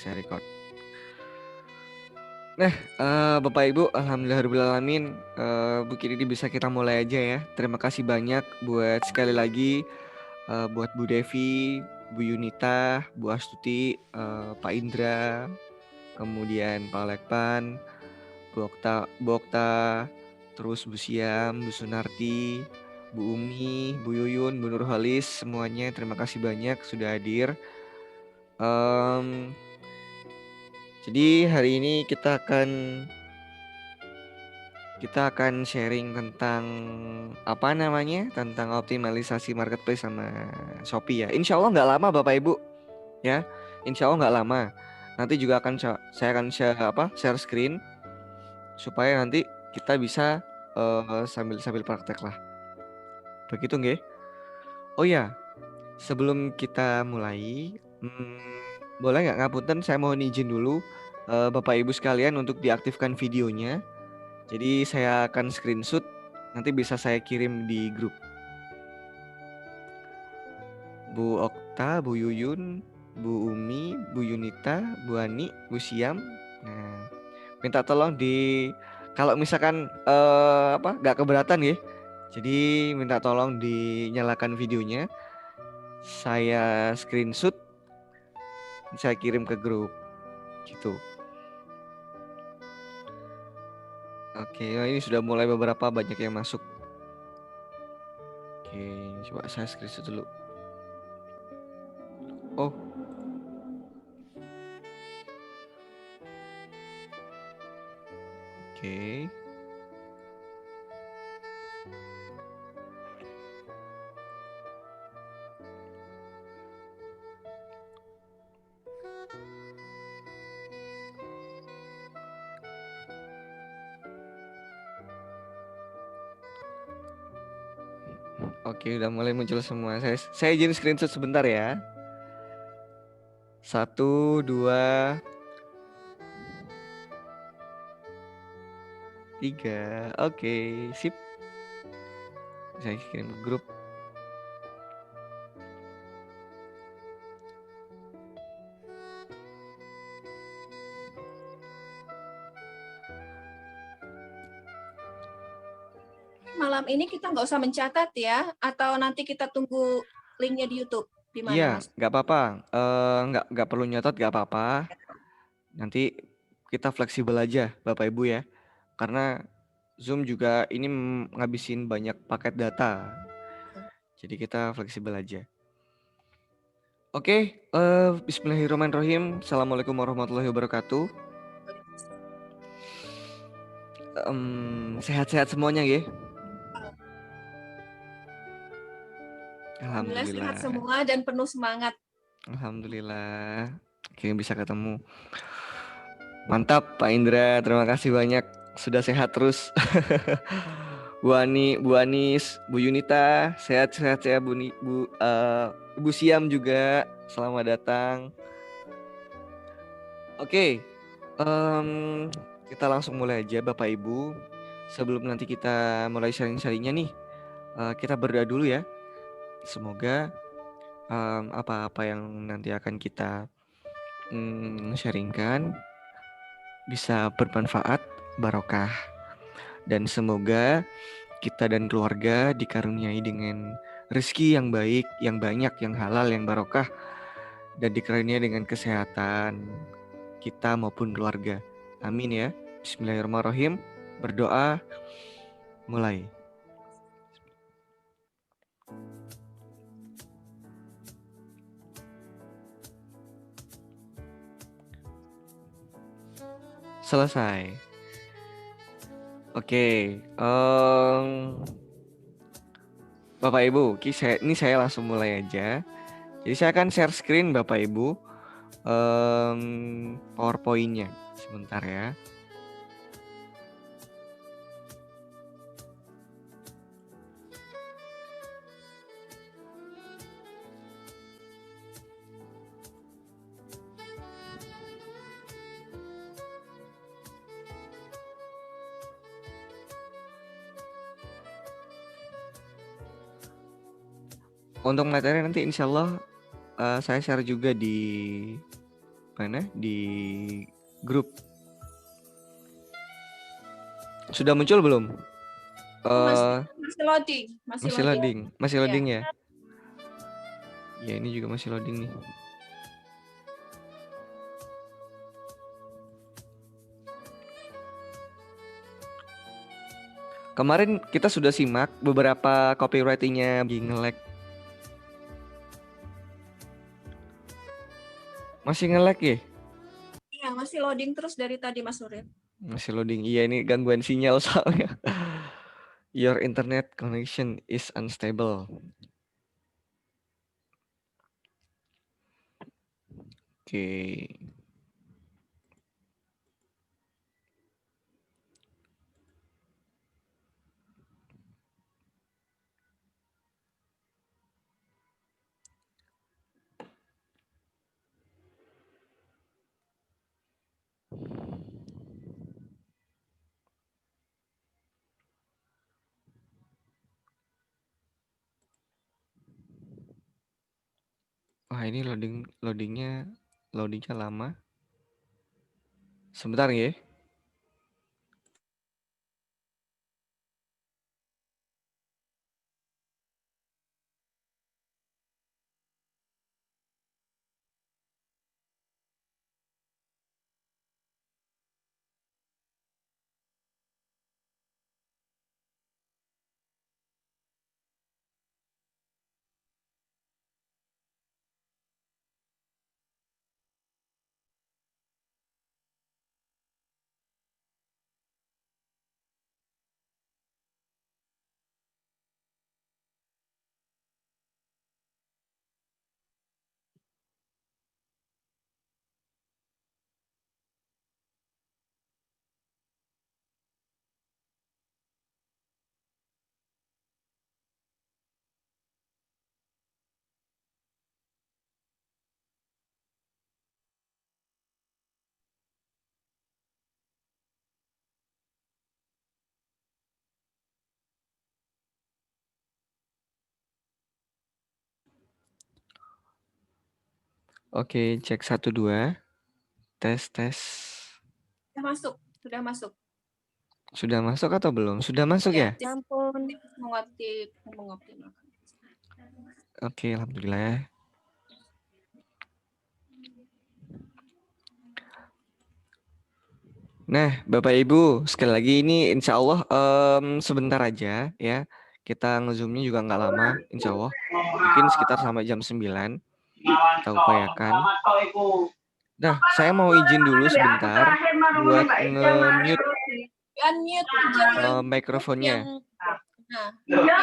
Saya record. Nah, Bapak Ibu, alhamdulillahirobbilalamin. Bu Kididi bisa kita mulai aja ya. Terima kasih banyak buat sekali lagi buat Bu Devi, Bu Yunita, Bu Astuti, Pak Indra, kemudian Pak Lekpan, Bu Okta, terus Bu Siam, Bu Sunarti, Bu Umi, Bu Yuyun, Bu Nurholis, semuanya terima kasih banyak sudah hadir. Jadi hari ini kita akan sharing tentang apa namanya, tentang optimalisasi marketplace sama Shopee ya. Insya Allah nggak lama Bapak Ibu ya. Insya Allah nggak lama. Nanti juga saya akan share screen supaya nanti kita bisa sambil praktek lah. Begitu nggih? Oh ya, sebelum kita mulai, boleh nggak ngapunten saya mohon izin dulu Bapak Ibu sekalian untuk diaktifkan videonya. Jadi saya akan screenshot, nanti bisa saya kirim di grup. Bu Okta, Bu Yuyun, Bu Umi, Bu Yunita, Bu Ani, Bu Siam. Nah, minta tolong kalau misalkan nggak keberatan ya. Jadi minta tolong dinyalakan videonya. Saya screenshot, saya kirim ke grup gitu. Oke, ini sudah mulai beberapa banyak yang masuk. Oke, coba saya screenshot dulu. Oh. Oke. Oke, udah mulai muncul semua. Saya izin screenshot sebentar ya. 1, 2, 3. Oke, sip. Saya kirim ke grup. Malam ini kita nggak usah mencatat ya, atau nanti kita tunggu linknya di YouTube. Gimana, Iya, Mas? nggak apa-apa. Nggak perlu nyatat, nggak apa-apa. Nanti kita fleksibel aja, Bapak Ibu ya. Karena Zoom juga ini ngabisin banyak paket data. Jadi kita fleksibel aja. Oke, Bismillahirrahmanirrahim. Assalamualaikum warahmatullahi wabarakatuh. Sehat-sehat semuanya ya. Alhamdulillah sehat Alhamdulillah. semua dan penuh semangat. Alhamdulillah. Akhirnya bisa ketemu. Mantap Pak Indra, terima kasih banyak. Sudah sehat terus. Bu Ani, Bu Anis, Bu Yunita, sehat-sehat ya Bu Siam juga. Selamat datang. Oke, kita langsung mulai aja Bapak Ibu. Sebelum nanti kita mulai sharing-sharingnya nih, kita berdoa dulu ya. Semoga apa-apa yang nanti akan kita sharingkan bisa bermanfaat, barokah, dan semoga kita dan keluarga dikaruniai dengan rezeki yang baik, yang banyak, yang halal, yang barokah, dan dikaruniai dengan kesehatan kita maupun keluarga. Amin ya. Bismillahirrahmanirrahim. Berdoa mulai. Selesai. Oke, Bapak Ibu, ini saya langsung mulai aja. Jadi saya akan share screen Bapak Ibu, PowerPoint-nya sebentar ya. Untuk materi nanti insya Allah saya share juga di mana di grup. Sudah muncul belum? Masih loading. Masih loading. Masih Ya. loading ya? Ya, ini juga masih loading nih. Kemarin kita sudah simak beberapa copywritingnya nge-lag. Masih nge-lag ya? Iya, masih loading terus dari tadi Mas Nuril. Masih loading. Iya, ini gangguan sinyal soalnya. Your internet connection is unstable. Oke. Wah, ini loadingnya lama. Sebentar ya. Oke, cek 1 2. Tes. Sudah masuk. Sudah masuk atau belum? Sudah masuk ya? Ya, ampun. Mengoptimalkan. Oke, alhamdulillah ya. Nah, Bapak Ibu, sekali lagi ini insya Allah sebentar aja ya. Kita nge-zoom-nya juga nggak lama, insya Allah. Mungkin sekitar sampai jam 9. Kita upayakan. Nah, saya mau izin dulu sebentar buat nge-mute mikrofonnya. Sebentar.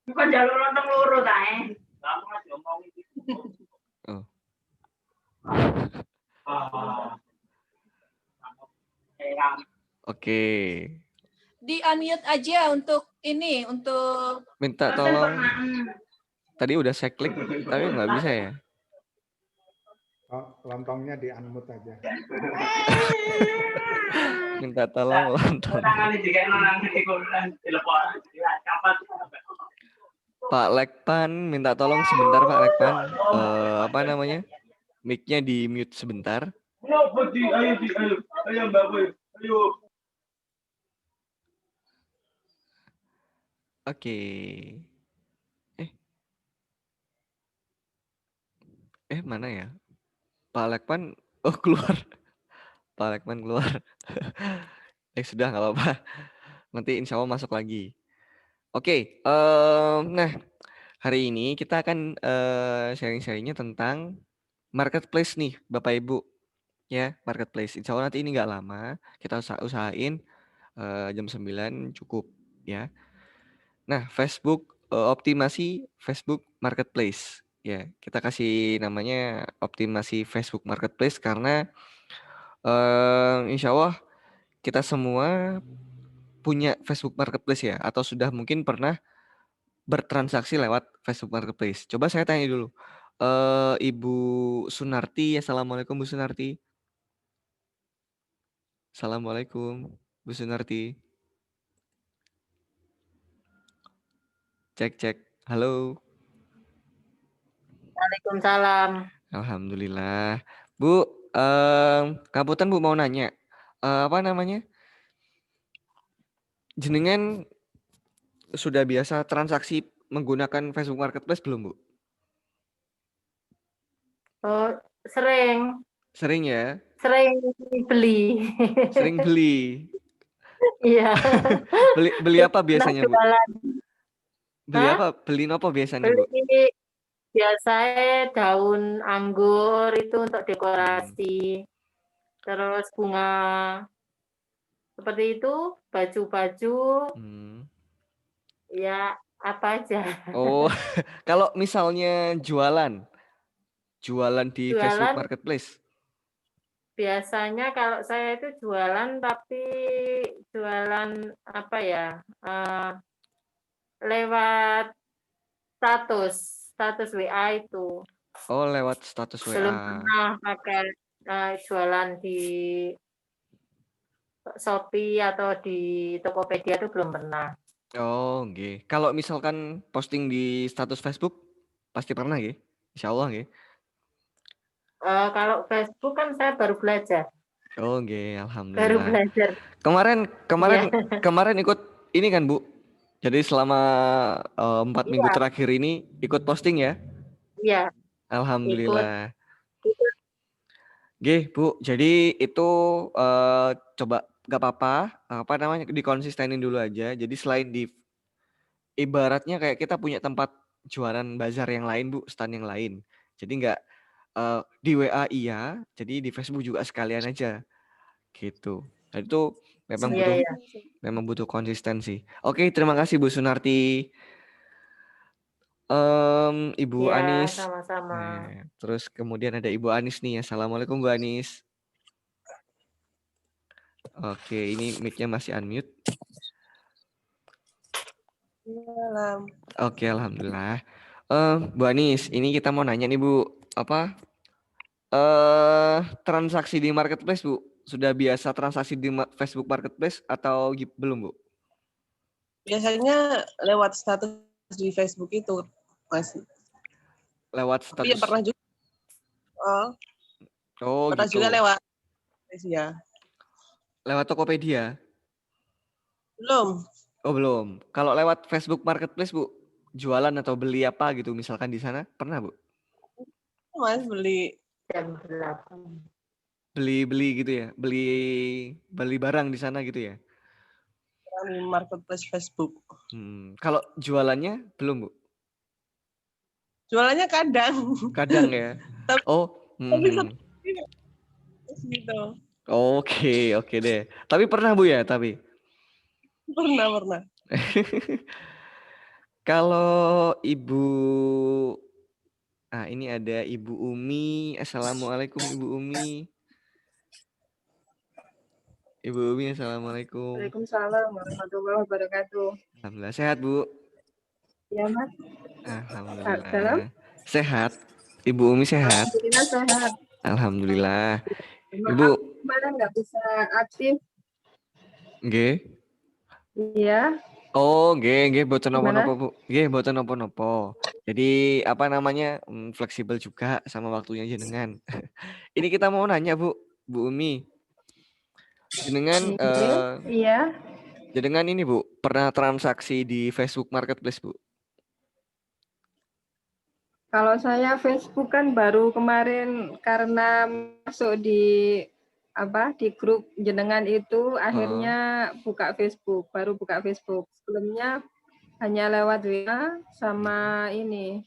Bukan jalur lontong loro ta Oh. Oke. Di unmute aja untuk ini, untuk minta tolong. Tadi udah saya klik, tapi nggak bisa ya. Oh, lontongnya di unmute aja. Minta tolong lontong. Pak Lekpan, minta tolong sebentar Pak Lekpan. Apa namanya? Mic-nya di mute sebentar. Ayo Mbak Boy, ayo. Oke. Mana ya? Pak Lekpan, keluar. Pak Lekpan keluar. Sudah nggak apa-apa. Nanti insya Allah masuk lagi. Oke, nah hari ini kita akan sharing-sharingnya tentang marketplace nih, Bapak Ibu. Ya, marketplace. Insya Allah nanti ini nggak lama. Kita usahain jam 9 cukup ya. Nah, Facebook optimasi Facebook Marketplace. Ya, kita kasih namanya optimasi Facebook Marketplace karena insya Allah kita semua punya Facebook Marketplace ya, atau sudah mungkin pernah bertransaksi lewat Facebook Marketplace. Coba saya tanya dulu, Ibu Sunarti. Assalamualaikum Bu Sunarti. Assalamualaikum, Bu Sunarti. Cek. Halo. Waalaikumsalam. Alhamdulillah. Bu, Kabutan Bu mau nanya. Apa namanya? Jenengan sudah biasa transaksi menggunakan Facebook Marketplace belum, Bu? Oh, sering Sering ya? beli. Sering beli. Iya. Beli apa Nah, biasanya, Bu? jualan. Beli Hah? apa? Beli apa biasanya, Bu? Beli biasanya daun anggur itu untuk Hmm. dekorasi. Terus bunga seperti itu, baju-baju, Hmm. ya apa aja. Oh, kalau misalnya jualan di Facebook Jualan Marketplace. biasanya kalau saya itu jualan, tapi jualan apa ya? Lewat status WA itu. Oh, lewat status Belum WA. pernah pakai jualan di Shopee atau di Tokopedia itu belum pernah. Oh, nggih. Kalau misalkan posting di status Facebook pasti pernah nggih? Insyaallah nggih. Kalau Facebook kan saya baru belajar. Oh, nggih, Baru alhamdulillah. belajar. Kemarin ikut ini kan, Bu. Jadi selama 4 minggu Iya, terakhir ini ikut posting ya? iya, ikut. Alhamdulillah. Ikut. Nggih, Bu. Jadi itu coba gak apa-apa, apa namanya, dikonsistenin dulu aja. Jadi selain di ibaratnya kayak kita punya tempat jualan bazar yang lain, Bu, stand yang lain. Jadi nggak di WA iya, jadi di Facebook juga sekalian aja gitu. Dan itu memang Iya, iya. butuh konsistensi. Oke, terima kasih Bu Sunarti. Ibu Iya, Anis. sama-sama. Nah, terus kemudian ada Ibu Anis nih. Assalamualaikum Bu Anis. Oke, ini mic-nya masih unmute. Oke, alhamdulillah. Bu Anis, ini kita mau nanya nih Bu, apa transaksi di marketplace, Bu? Sudah biasa transaksi di Facebook Marketplace atau belum, Bu? Biasanya lewat status di Facebook itu, Mas. Lewat Tapi ya status. pernah juga. Oh, pernah gitu. juga lewat ya. Lewat Tokopedia? Belum. Oh, belum. Kalau lewat Facebook Marketplace, Bu, jualan atau beli apa gitu misalkan di sana? Pernah, Bu? Mas beli Jam 8. Beli gitu ya? Beli barang di sana gitu ya? di marketplace Facebook. Kalau jualannya belum, Bu? Jualannya kadang. Kadang ya. Oh. Gitu. Oke deh. Tapi pernah, Bu ya, tapi? Pernah. Kalau Ibu, ini ada Ibu Umi. Assalamualaikum Ibu Umi. Ibu Umi, assalamualaikum. Waalaikumsalam warahmatullahi wabarakatuh. Alhamdulillah sehat, Bu. Ya, Mas. Alhamdulillah. Salam. Sehat. Ibu Umi sehat. Alhamdulillah sehat. Alhamdulillah. Maaf, Ibu kemarin nggak bisa aktif. Nggih. Iya. Oh, nggih boten napa-napa, Bu. Nggih boten napa-napa. Jadi apa namanya? Fleksibel juga sama waktunya jenengan. Ini kita mau nanya, Bu Umi. Jenengan iya. Jenengan ini, Bu, pernah transaksi di Facebook Marketplace, Bu? Kalau saya Facebook kan baru kemarin karena masuk di grup jenengan itu akhirnya baru buka Facebook. Sebelumnya hanya lewat WA sama ini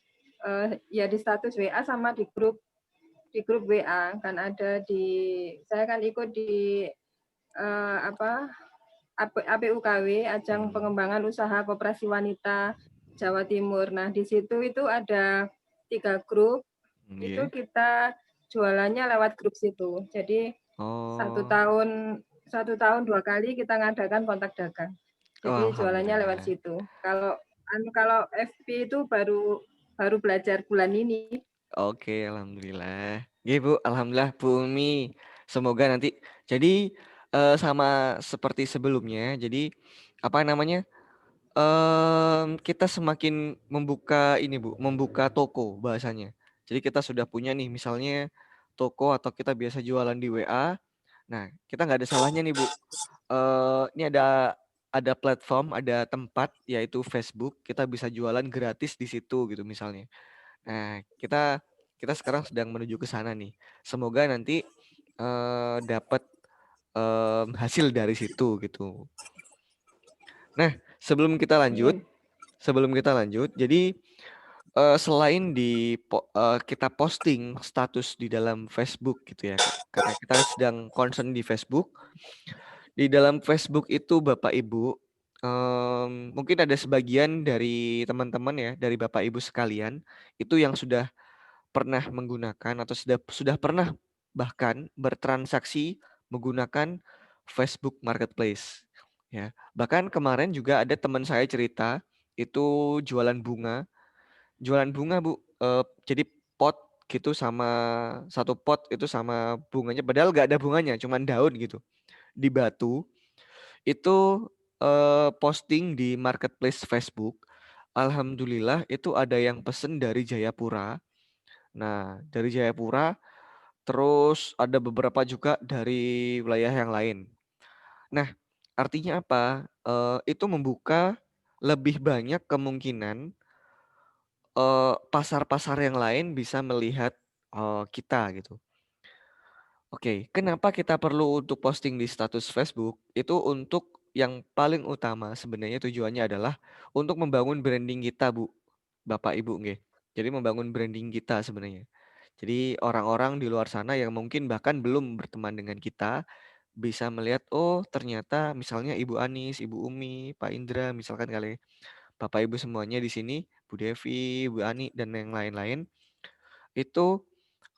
ya di status WA sama di grup WA kan ada saya kan ikut di APUKW, Ajang Pengembangan Usaha Koperasi Wanita Jawa Timur. Nah, di situ itu ada 3 grup. Itu kita jualannya lewat grup situ. Jadi 1 tahun 2 kali kita ngadakan kontak dagang. Jadi jualannya lewat situ. Kalau FB itu baru belajar bulan ini. Oke, alhamdulillah. Nggih, Bu, alhamdulillah Bu Umi. Semoga nanti jadi sama seperti sebelumnya. Jadi apa namanya? Kita semakin membuka ini Bu, membuka toko bahasanya. Jadi kita sudah punya nih misalnya toko atau kita biasa jualan di WA. Nah, kita nggak ada salahnya nih Bu. Ini ada platform, ada tempat yaitu Facebook. Kita bisa jualan gratis di situ gitu misalnya. Nah, kita kita sekarang sedang menuju ke sana nih. Semoga nanti dapat hasil dari situ gitu. Nah, sebelum kita lanjut, jadi selain kita posting status di dalam Facebook gitu ya, karena kita sedang concern di Facebook. Di dalam Facebook itu Bapak Ibu, mungkin ada sebagian dari teman-teman ya, dari Bapak Ibu sekalian, itu yang sudah pernah menggunakan atau sudah pernah bahkan bertransaksi menggunakan Facebook Marketplace ya. Bahkan kemarin juga ada teman saya cerita itu jualan bunga Bu. Jadi pot gitu sama satu pot itu sama bunganya padahal gak ada bunganya, cuman daun gitu. Di Batu itu posting di marketplace Facebook. Alhamdulillah itu ada yang pesen dari Jayapura. Nah, dari Jayapura, terus ada beberapa juga dari wilayah yang lain. Nah, artinya apa? Itu membuka lebih banyak kemungkinan pasar-pasar yang lain bisa melihat kita gitu. Oke, kenapa kita perlu untuk posting di status Facebook? Itu untuk yang paling utama sebenarnya tujuannya adalah untuk membangun branding kita, Bu. Bapak Ibu nggih. Jadi membangun branding kita sebenarnya. Jadi orang-orang di luar sana yang mungkin bahkan belum berteman dengan kita bisa melihat oh ternyata misalnya Ibu Anis, Ibu Umi, Pak Indra misalkan kali Bapak Ibu semuanya di sini, Bu Devi, Bu Ani dan yang lain-lain itu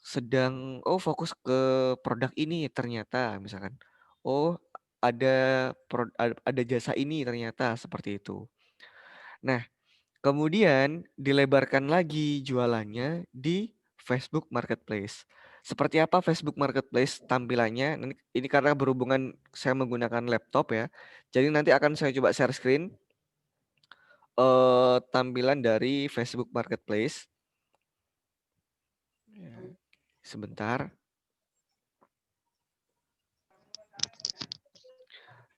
sedang fokus ke produk ini ternyata misalkan. Oh ada jasa ini ternyata seperti itu. Nah, kemudian dilebarkan lagi jualannya di Facebook Marketplace. Seperti apa Facebook Marketplace tampilannya? Ini karena berhubungan saya menggunakan laptop ya. Jadi nanti akan saya coba share screen tampilan dari Facebook Marketplace. Sebentar.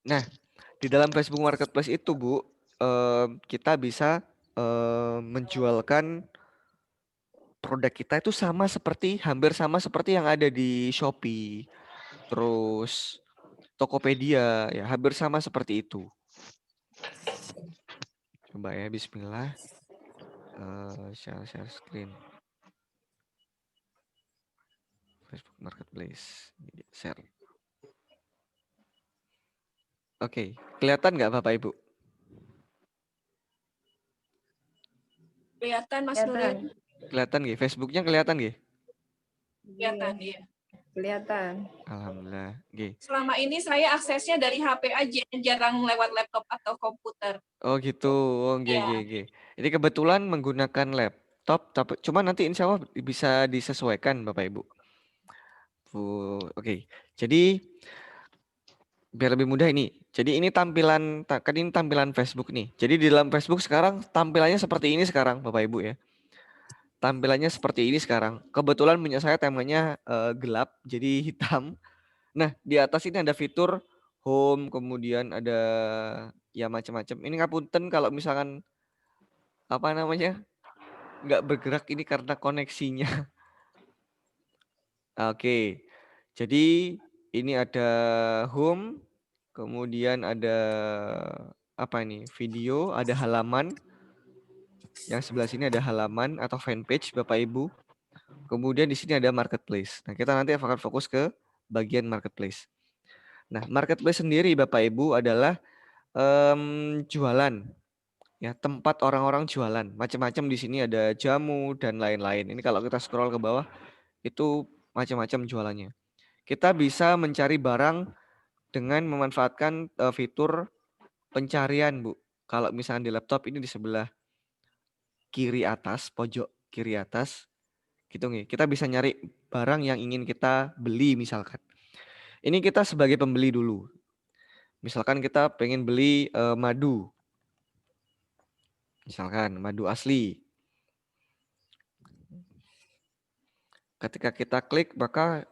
Nah, di dalam Facebook Marketplace itu Bu, kita bisa menjualkan produk kita itu hampir sama seperti yang ada di Shopee, terus Tokopedia, ya hampir sama seperti itu. Coba ya, Bismillah, share screen, Facebook Marketplace, share. Oke, kelihatan nggak Bapak Ibu? Kelihatan Mas Nuril? Kelihatan nggih, Facebooknya kelihatan nggih? Kelihatan, iya. Kelihatan. Alhamdulillah, nggih. Selama ini saya aksesnya dari HP aja, jarang lewat laptop atau komputer. Oh gitu, nggih. Ini kebetulan menggunakan laptop, tapi cuma nanti insya Allah bisa disesuaikan Bapak Ibu. Oke. Jadi biar lebih mudah ini. Jadi ini tampilan Facebook nih. Jadi di dalam Facebook sekarang tampilannya seperti ini sekarang Bapak Ibu ya. Tampilannya seperti ini sekarang. Kebetulan punya saya temanya gelap, jadi hitam. Nah, di atas ini ada fitur home, kemudian ada ya macam-macam. Ini ngapunten kalau misalkan apa namanya nggak bergerak ini karena koneksinya. Oke, jadi ini ada home, kemudian ada apa ini video, ada halaman. Yang sebelah sini ada halaman atau fanpage Bapak Ibu. Kemudian di sini ada marketplace. Nah, kita nanti akan fokus ke bagian marketplace. Nah, marketplace sendiri Bapak Ibu adalah jualan. Ya, tempat orang-orang jualan. Macam-macam di sini ada jamu dan lain-lain. Ini kalau kita scroll ke bawah itu macam-macam jualannya. Kita bisa mencari barang dengan memanfaatkan fitur pencarian, Bu. Kalau misalnya di laptop ini di sebelah kiri atas, pojok kiri atas gitu nih. Kita bisa nyari barang yang ingin kita beli misalkan. Ini kita sebagai pembeli dulu. Misalkan kita pengen beli madu. Misalkan madu asli. Ketika kita klik maka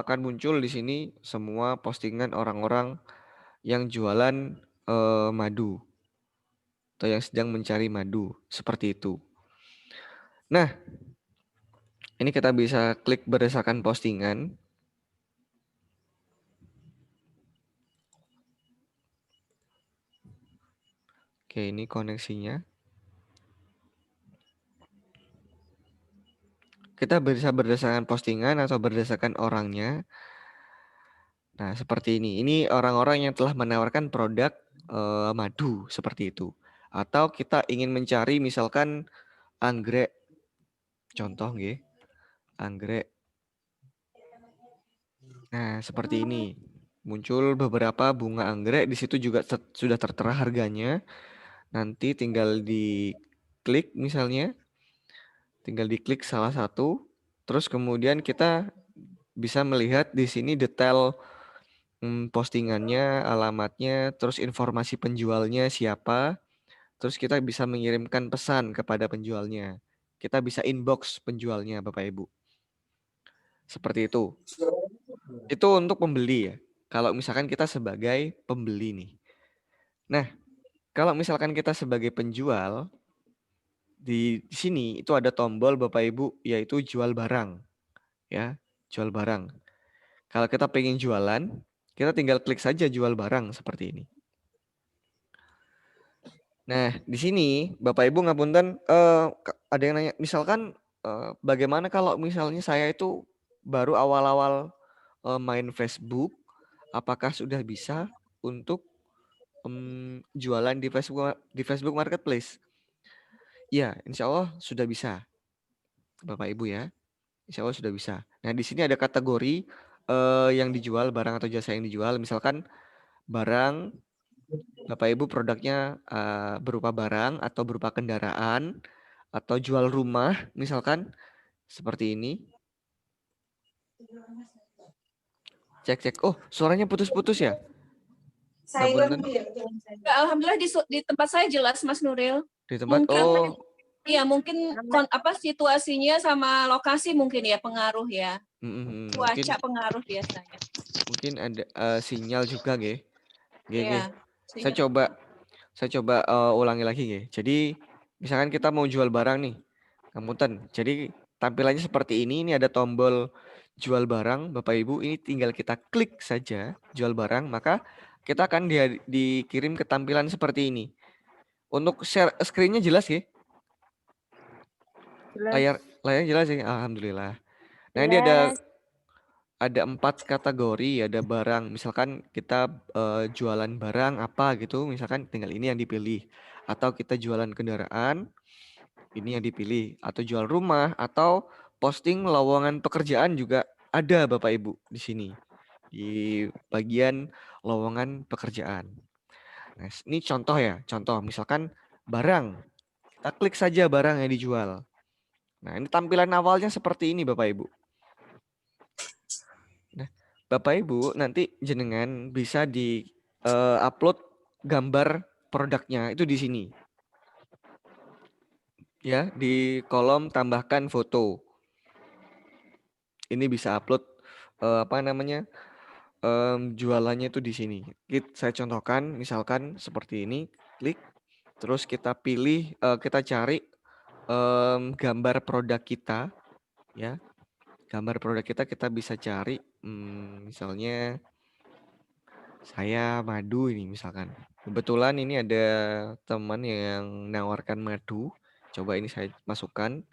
akan muncul di sini semua postingan orang-orang yang jualan madu atau yang sedang mencari madu, seperti itu. Nah, ini kita bisa klik berdasarkan postingan. Oke, ini koneksinya. Kita bisa berdasarkan postingan atau berdasarkan orangnya. Nah, seperti ini. Ini orang-orang yang telah menawarkan produk madu, seperti itu. Atau kita ingin mencari misalkan anggrek. Contoh nggih. Anggrek. Nah, seperti ini. Muncul beberapa bunga anggrek, di situ juga sudah tertera harganya. Nanti tinggal diklik misalnya. Tinggal diklik salah satu, terus kemudian kita bisa melihat di sini detail postingannya, alamatnya, terus informasi penjualnya siapa. Terus kita bisa mengirimkan pesan kepada penjualnya. Kita bisa inbox penjualnya, Bapak Ibu. Seperti itu. Itu untuk pembeli ya. Kalau misalkan kita sebagai pembeli nih. Nah, kalau misalkan kita sebagai penjual, di sini itu ada tombol Bapak Ibu, yaitu jual barang. Ya, jual barang. Kalau kita pengen jualan, kita tinggal klik saja jual barang seperti ini. Nah, di sini Bapak Ibu ngapunten, ada yang nanya, misalkan bagaimana kalau misalnya saya itu baru awal-awal main Facebook, apakah sudah bisa untuk jualan di Facebook Marketplace? Iya, insya Allah sudah bisa, Bapak Ibu ya. Insya Allah sudah bisa. Nah, di sini ada kategori yang dijual, barang atau jasa yang dijual. Misalkan barang, Bapak Ibu produknya berupa barang atau berupa kendaraan atau jual rumah, misalkan seperti ini. Cek. Oh, suaranya putus-putus ya? Ngapunten. Ya, alhamdulillah di tempat saya jelas, Mas Nuril. Di tempat, Mungkin iya, mungkin situasinya sama lokasi mungkin ya pengaruh ya. Cuaca pengaruh biasanya. Mungkin ada sinyal juga nggih. Iya. Saya coba ulangi lagi nggih. Jadi misalkan kita mau jual barang nih. Ngapunten. Jadi tampilannya seperti ini ada tombol jual barang, Bapak Ibu. Ini tinggal kita klik saja jual barang, maka kita akan dikirim ke tampilan seperti ini. Untuk share screen-nya jelas ya? Layar jelas ya, alhamdulillah. Nah, ini ada 4 kategori, ada barang. Misalkan kita jualan barang apa gitu, misalkan tinggal ini yang dipilih. Atau kita jualan kendaraan, ini yang dipilih. Atau jual rumah, atau posting lowongan pekerjaan juga ada Bapak Ibu di sini. Di bagian lowongan pekerjaan. Nah, ini contoh ya, contoh misalkan barang. Kita klik saja barang yang dijual. Nah, ini tampilan awalnya seperti ini Bapak Ibu. Nah, Bapak Ibu nanti jenengan bisa di upload gambar produknya itu di sini. Ya, di kolom tambahkan foto. Ini bisa upload jualannya itu di sini. Saya contohkan misalkan seperti ini, klik terus kita pilih, kita cari gambar produk kita ya. Gambar produk kita bisa cari misalnya saya madu ini misalkan. Kebetulan ini ada teman yang menawarkan madu. Coba ini saya masukkan.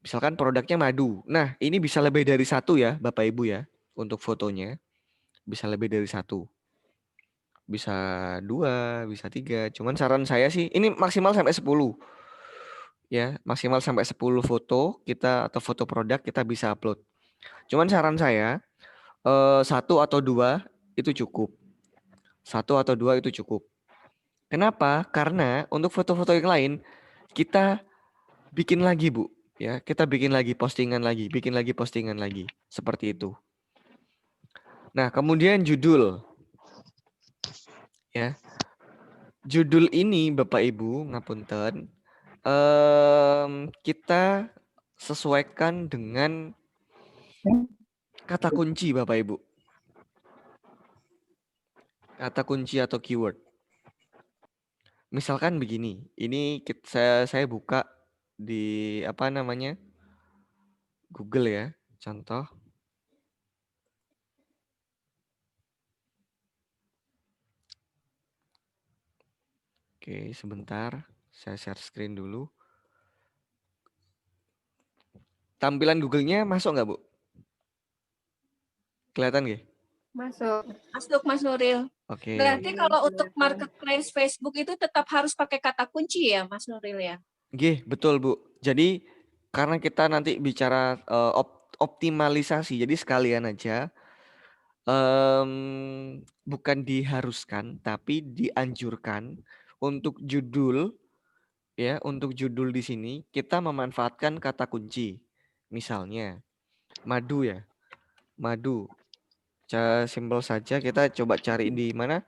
Misalkan produknya madu. Nah, ini bisa lebih dari 1 ya, Bapak Ibu ya. Untuk fotonya bisa lebih dari 1. Bisa 2, bisa 3. Cuman saran saya sih ini maksimal sampai 10. Ya, maksimal sampai 10 foto kita atau foto produk kita bisa upload. Cuman saran saya 1 atau 2 itu cukup. 1 atau 2 itu cukup. Kenapa? Karena untuk foto-foto yang lain kita bikin lagi, Bu. Ya, kita bikin lagi postingan lagi, seperti itu. Nah, kemudian judul. Ya. Judul ini Bapak Ibu, ngapunten, kita sesuaikan dengan kata kunci Bapak Ibu. Kata kunci atau keyword. Misalkan begini, ini saya buka di apa namanya? Google ya, contoh. Oke, sebentar. Saya share screen dulu. Tampilan Google-nya masuk nggak, Bu? Kelihatan nggak? Masuk. Masuk Mas Nuril. Oke. Berarti kalau untuk marketplace Facebook itu tetap harus pakai kata kunci ya Mas Nuril ya? Oke, betul Bu. Jadi karena kita nanti bicara optimalisasi, jadi sekalian aja bukan diharuskan tapi dianjurkan untuk judul ya, untuk judul di sini kita memanfaatkan kata kunci. Misalnya madu ya. Madu. Simpel saja kita coba cari di mana?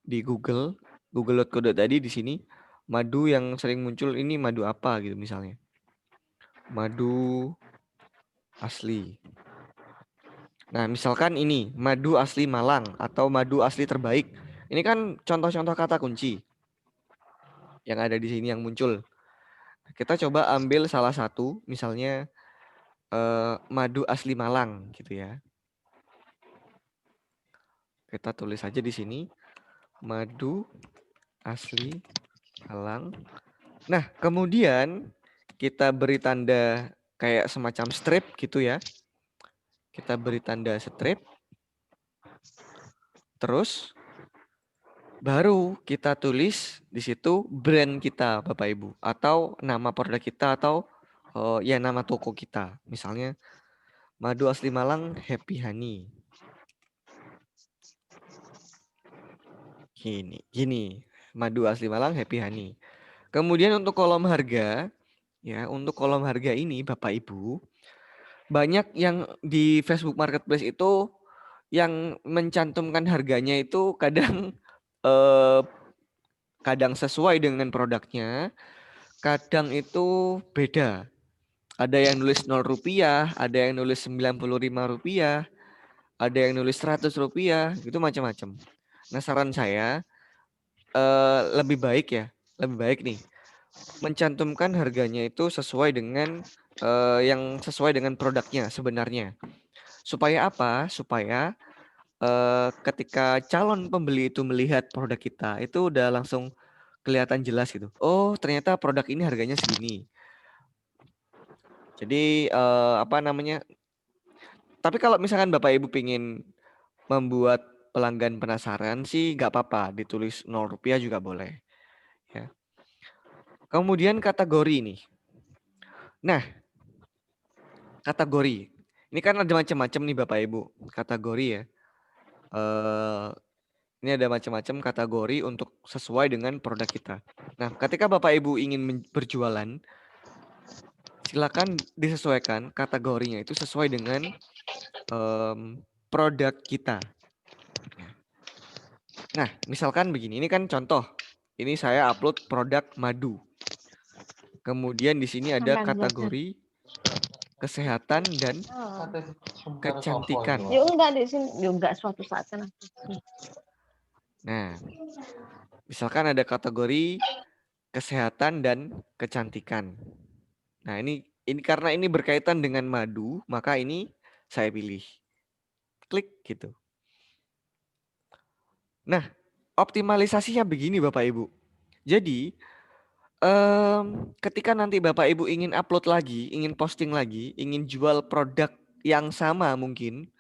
Di Google. Google.co tadi di sini. Madu yang sering muncul ini madu apa gitu misalnya. Madu asli. Nah, misalkan ini madu asli Malang atau madu asli terbaik. Ini kan contoh-contoh kata kunci yang ada di sini yang muncul. Kita coba ambil salah satu, misalnya madu asli Malang gitu ya. Kita tulis aja di sini madu asli Malang. Nah, kemudian kita beri tanda kayak semacam strip gitu ya. Kita beri tanda strip. Terus baru kita tulis di situ brand kita Bapak Ibu atau nama produk kita atau ya nama toko kita. Misalnya madu asli Malang Happy Honey. Gini. Madu asli Malang Happy Honey. Kemudian untuk kolom harga ya, untuk kolom harga ini Bapak Ibu banyak yang di Facebook Marketplace itu yang mencantumkan harganya itu kadang kadang sesuai dengan produknya, kadang itu beda. Ada yang nulis 0 rupiah, ada yang nulis 95 rupiah, ada yang nulis 100 rupiah, itu macam-macam. Nah, saran saya lebih baik nih mencantumkan harganya itu sesuai dengan yang sesuai dengan produknya sebenarnya. Supaya apa? Supaya ketika calon pembeli itu melihat produk kita itu udah langsung kelihatan jelas gitu. Oh, ternyata produk ini harganya segini. Jadi apa namanya? Tapi kalau misalkan Bapak Ibu pingin membuat pelanggan penasaran sih nggak apa-apa, ditulis 0 rupiah juga boleh. Ya. Kemudian kategori nih. Nah, kategori. Ini kan ada macam-macam nih Bapak Ibu kategori ya. Ini ada macam-macam kategori untuk sesuai dengan produk kita. Nah, ketika Bapak Ibu ingin berjualan, silakan disesuaikan kategorinya itu sesuai dengan produk kita. Nah, misalkan begini, ini kan contoh. Ini saya upload produk madu. Kemudian di sini ada kategori kesehatan dan kecantikan. Ya enggak di sini, ya enggak suatu saat kan. Nah, misalkan ada kategori kesehatan dan kecantikan. Nah, ini karena ini berkaitan dengan madu, maka ini saya pilih. Klik gitu. Nah, optimalisasinya begini Bapak Ibu. Jadi, ketika nanti Bapak Ibu ingin upload lagi, ingin posting lagi, ingin jual produk yang sama mungkin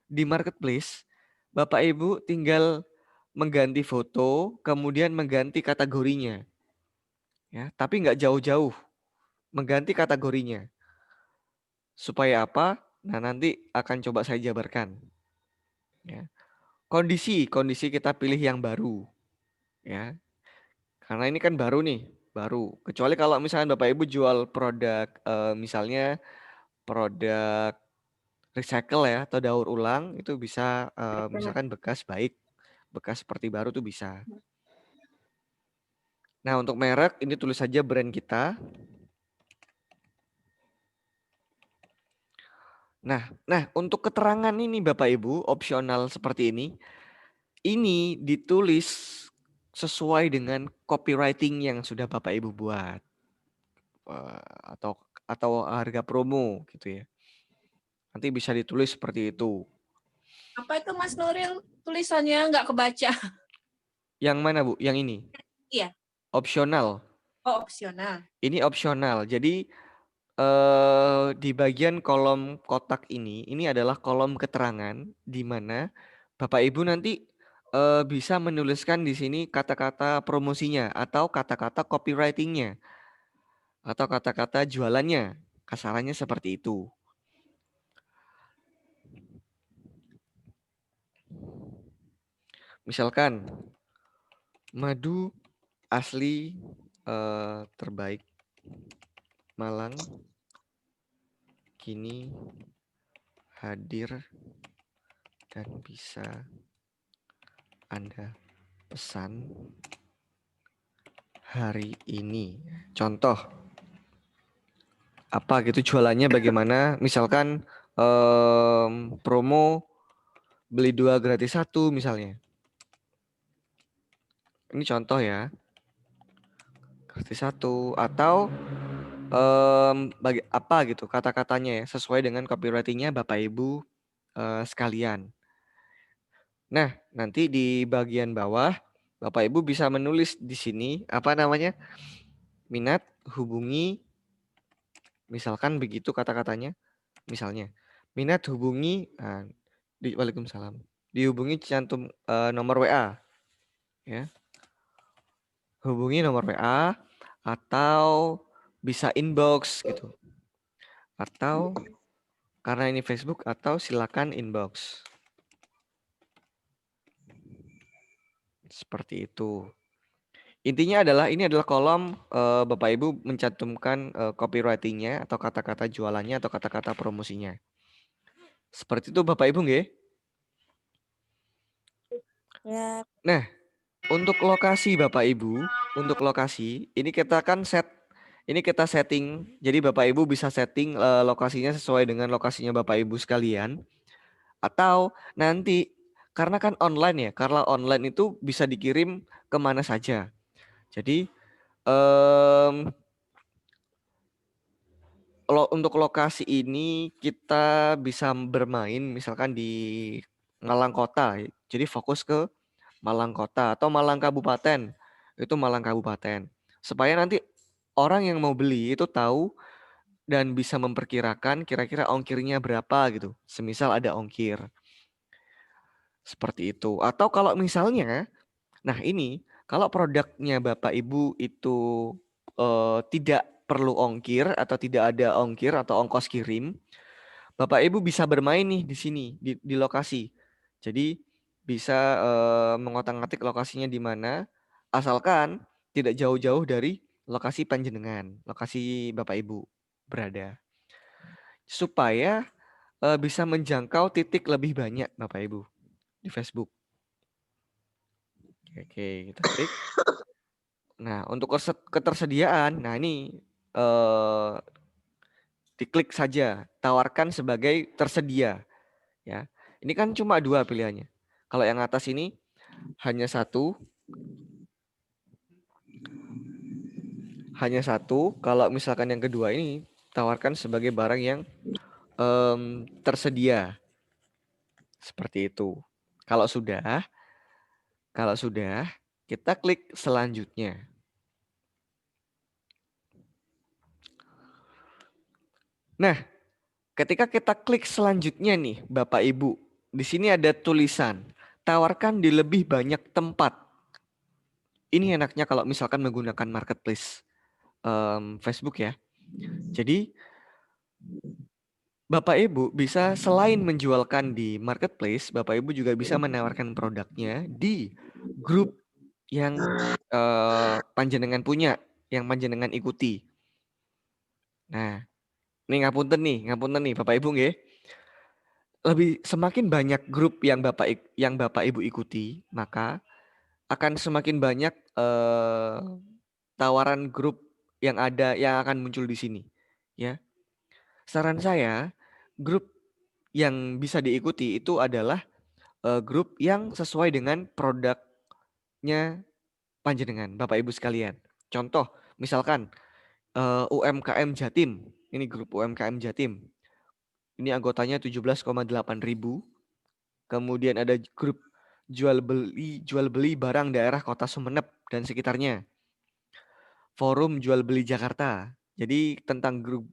di marketplace, Bapak Ibu tinggal mengganti foto, kemudian mengganti kategorinya. Ya, tapi nggak jauh-jauh. Mengganti kategorinya. Supaya apa? Nah, nanti akan coba saya jabarkan. Ya. Kondisi kita pilih yang baru. Ya. Karena ini kan baru nih, baru. Kecuali kalau misalnya Bapak Ibu jual produk misalnya produk recycle ya atau daur ulang itu bisa misalkan bekas baik, bekas seperti baru tuh bisa. Nah, untuk merek ini tulis saja brand kita. Nah, untuk keterangan ini Bapak Ibu opsional seperti ini ditulis sesuai dengan copywriting yang sudah Bapak Ibu buat. Atau harga promo gitu ya. Nanti bisa ditulis seperti itu. Apa itu Mas Nuril? Tulisannya nggak kebaca. Yang mana Bu? Yang ini? Iya. Opsional. Oh, opsional. Ini opsional. Jadi di bagian kolom kotak ini adalah kolom keterangan di mana Bapak Ibu nanti bisa menuliskan di sini kata-kata promosinya atau kata-kata copywritingnya atau kata-kata jualannya. Kasarannya seperti itu. Misalkan madu asli terbaik Malang kini hadir dan bisa Anda pesan hari ini. Contoh apa gitu jualannya bagaimana? Misalkan promo beli 2 gratis 1 misalnya. Ini contoh ya. Gratis 1 atau bagi apa gitu kata-katanya ya sesuai dengan copywritingnya Bapak Ibu sekalian. Nah, nanti di bagian bawah Bapak Ibu bisa menulis di sini apa namanya? Minat hubungi misalkan begitu kata-katanya. Misalnya, minat hubungi di Waalaikumsalam. Dihubungi cantum nomor WA ya. Hubungi nomor WA atau bisa inbox gitu. Atau karena ini Facebook atau silakan inbox. Seperti itu. Intinya adalah ini adalah kolom Bapak Ibu mencantumkan copywriting-nya atau kata-kata jualannya atau kata-kata promosinya. Seperti itu Bapak Ibu nggih? Ya. Nah, untuk lokasi Bapak Ibu, untuk lokasi ini kita setting. Jadi Bapak Ibu bisa setting lokasinya sesuai dengan lokasinya Bapak Ibu sekalian. Atau nanti karena kan online ya, karena online itu bisa dikirim kemana saja. Jadi untuk lokasi ini kita bisa bermain misalkan di Malang Kota. Jadi fokus ke Malang Kota atau Malang Kabupaten. Itu Malang Kabupaten. Supaya nanti orang yang mau beli itu tahu dan bisa memperkirakan kira-kira ongkirnya berapa gitu. Semisal ada ongkir. Seperti itu. Atau kalau misalnya, nah ini kalau produknya Bapak Ibu itu tidak perlu ongkir atau tidak ada ongkir atau ongkos kirim, Bapak Ibu bisa bermain nih di sini di lokasi. Jadi bisa mengotak-atik lokasinya di mana, asalkan tidak jauh-jauh dari lokasi panjenengan, lokasi Bapak Ibu berada. Supaya bisa menjangkau titik lebih banyak Bapak Ibu di Facebook. Oke, kita klik. Nah, untuk ketersediaan, nah ini diklik saja, tawarkan sebagai tersedia. Ya, ini kan cuma 2 pilihannya. Kalau yang atas ini hanya satu. Kalau misalkan yang kedua ini tawarkan sebagai barang yang tersedia. Seperti itu. Kalau sudah kita klik selanjutnya. Nah, ketika kita klik selanjutnya nih, Bapak Ibu, di sini ada tulisan tawarkan di lebih banyak tempat. Ini enaknya kalau misalkan menggunakan marketplace Facebook ya. Jadi Bapak Ibu bisa selain menjualkan di marketplace, Bapak Ibu juga bisa menawarkan produknya di grup yang panjenengan punya, yang panjenengan ikuti. Nah, ini ngapunten nih Bapak Ibu nggih. semakin banyak grup yang Bapak Ibu ikuti, maka akan semakin banyak tawaran grup yang akan muncul di sini, ya. Saran saya, grup yang bisa diikuti itu adalah grup yang sesuai dengan produknya panjenengan, Bapak Ibu sekalian. Contoh, misalkan UMKM Jatim, ini grup UMKM Jatim. Ini anggotanya 17,8 ribu. Kemudian ada grup jual beli barang daerah Kota Sumeneb dan sekitarnya. Forum jual beli Jakarta. Jadi tentang grup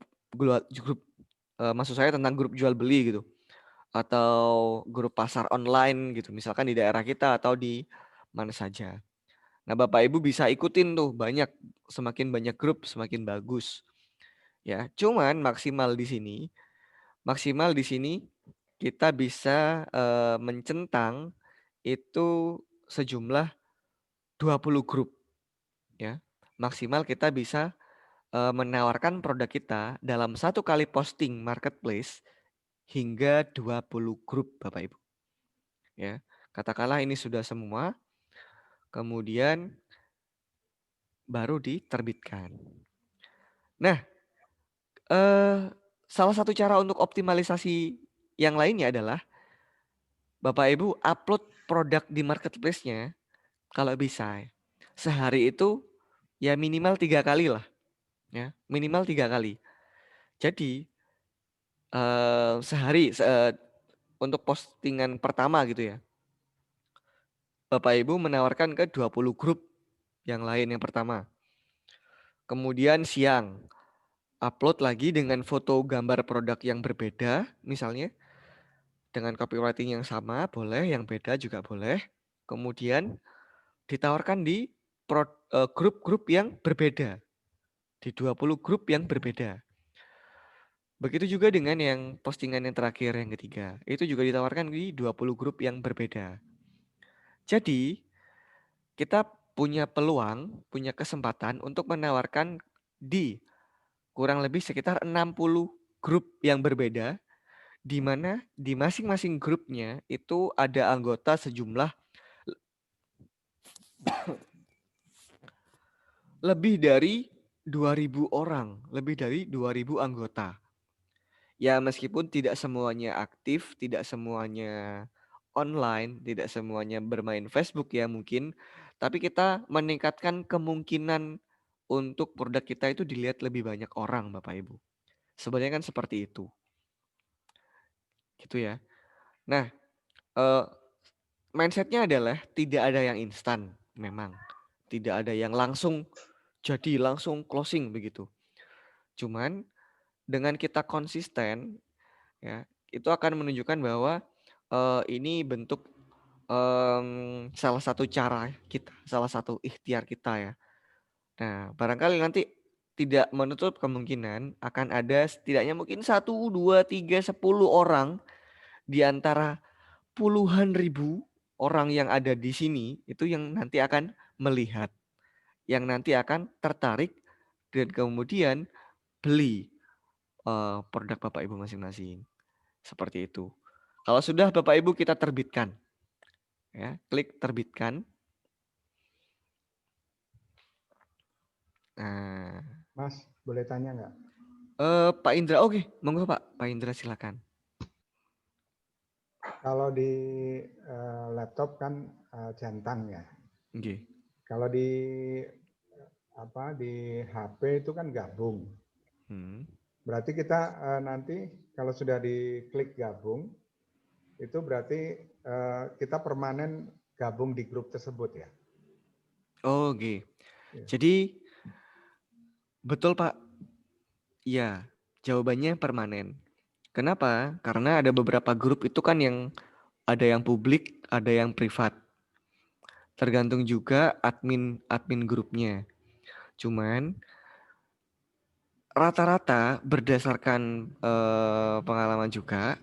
maksud saya tentang grup jual beli gitu. Atau grup pasar online gitu. Misalkan di daerah kita atau di mana saja. Nah, Bapak Ibu bisa ikutin tuh semakin banyak grup semakin bagus. Ya, cuman maksimal di sini kita bisa mencentang itu sejumlah 20 grup, ya. Maksimal kita bisa menawarkan produk kita dalam satu kali posting marketplace hingga 20 grup, Bapak Ibu. Ya, katakanlah ini sudah semua, kemudian baru diterbitkan. Nah, salah satu cara untuk optimalisasi yang lainnya adalah Bapak Ibu upload produk di marketplace-nya kalau bisa sehari itu ya minimal 3 kali lah, ya minimal 3 kali. Jadi sehari untuk postingan pertama gitu ya, Bapak Ibu menawarkan ke 20 grup yang lain yang pertama. Kemudian siang upload lagi dengan foto gambar produk yang berbeda, misalnya dengan copywriting yang sama boleh, yang beda juga boleh. Kemudian ditawarkan di grup-grup yang berbeda, di 20 grup yang berbeda. Begitu juga dengan yang postingan yang terakhir, yang ketiga. Itu juga ditawarkan di 20 grup yang berbeda. Jadi, kita punya peluang, punya kesempatan untuk menawarkan di kurang lebih sekitar 60 grup yang berbeda, di mana di masing-masing grupnya itu ada anggota sejumlah lebih dari 2.000 orang, lebih dari 2.000 anggota. Ya meskipun tidak semuanya aktif, tidak semuanya online, tidak semuanya bermain Facebook ya mungkin, tapi kita meningkatkan kemungkinan untuk produk kita itu dilihat lebih banyak orang, Bapak Ibu. Sebenarnya kan seperti itu. Gitu ya. Nah, mindsetnya adalah tidak ada yang instan memang. Tidak ada yang langsung jadi langsung closing begitu. Cuman dengan kita konsisten ya, itu akan menunjukkan bahwa ini bentuk salah satu cara kita, salah satu ikhtiar kita ya. Nah, barangkali nanti tidak menutup kemungkinan akan ada setidaknya mungkin 1, 2, 3, 10 orang di antara puluhan ribu orang yang ada di sini itu yang nanti akan melihat, yang nanti akan tertarik dan kemudian beli produk Bapak Ibu masing-masing. Seperti itu. Kalau sudah Bapak Ibu kita terbitkan. Ya, klik terbitkan. Nah, Mas, boleh tanya nggak? Pak Indra, oke, monggo Pak. Pak Indra silakan. Kalau di laptop kan centang ya. Okay. Kalau di HP itu kan gabung. Berarti kita nanti kalau sudah diklik gabung, itu berarti kita permanen gabung di grup tersebut ya. Oh, oke. Jadi betul Pak. Iya, jawabannya permanen. Kenapa? Karena ada beberapa grup itu kan yang ada yang publik, ada yang privat. Tergantung juga admin grupnya. Cuman rata-rata berdasarkan pengalaman juga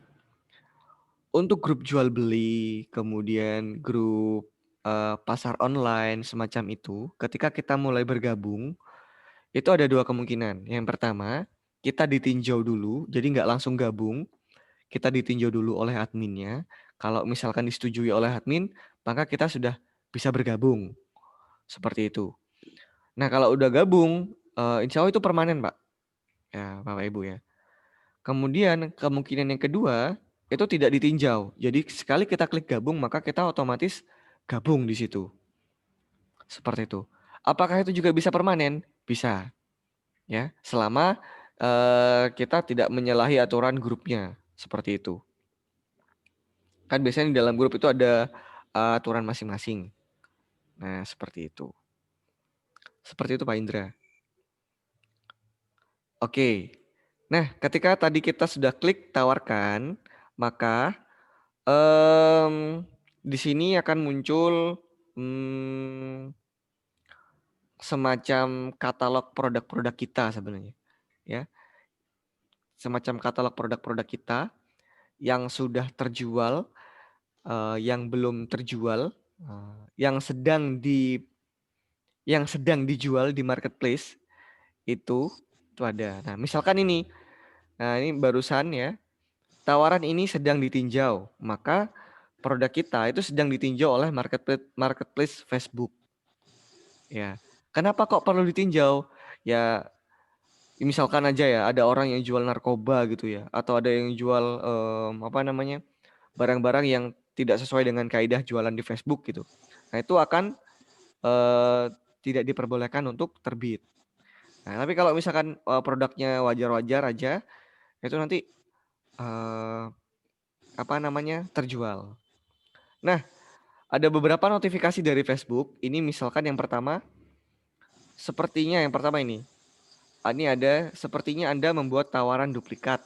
untuk grup jual beli, kemudian grup pasar online semacam itu, ketika kita mulai bergabung, itu ada 2 kemungkinan. Yang pertama, kita ditinjau dulu, jadi nggak langsung gabung. kita ditinjau dulu oleh adminnya. Kalau misalkan disetujui oleh admin, maka kita sudah bisa bergabung. Seperti itu. Nah, kalau udah gabung, insya Allah itu permanen, Pak. Ya, Bapak Ibu ya. Kemudian kemungkinan yang kedua, itu tidak ditinjau. Jadi sekali kita klik gabung, maka kita otomatis gabung di situ. Seperti itu. Apakah itu juga bisa permanen? Bisa. Ya, selama kita tidak menyalahi aturan grupnya. Seperti itu. Kan biasanya di dalam grup itu ada aturan masing-masing. Nah, seperti itu. Seperti itu Pak Indra. Oke. Nah, ketika tadi kita sudah klik tawarkan, maka di sini akan muncul semacam katalog produk-produk kita sebenarnya. Ya. Semacam katalog produk-produk kita yang sudah terjual, yang belum terjual, yang sedang dijual di marketplace itu ada. Nah, misalkan ini. Nah, ini barusan ya. Tawaran ini sedang ditinjau, maka produk kita itu sedang ditinjau oleh marketplace Facebook. Ya. Kenapa kok perlu ditinjau? Ya, misalkan aja ya, ada orang yang jual narkoba gitu ya, atau ada yang jual barang-barang yang tidak sesuai dengan kaidah jualan di Facebook gitu. Nah, itu akan tidak diperbolehkan untuk terbit. Nah, tapi kalau misalkan produknya wajar-wajar aja, itu nanti terjual. Nah, ada beberapa notifikasi dari Facebook. Ini misalkan yang pertama, sepertinya yang pertama ini. Ini ada sepertinya Anda membuat tawaran duplikat.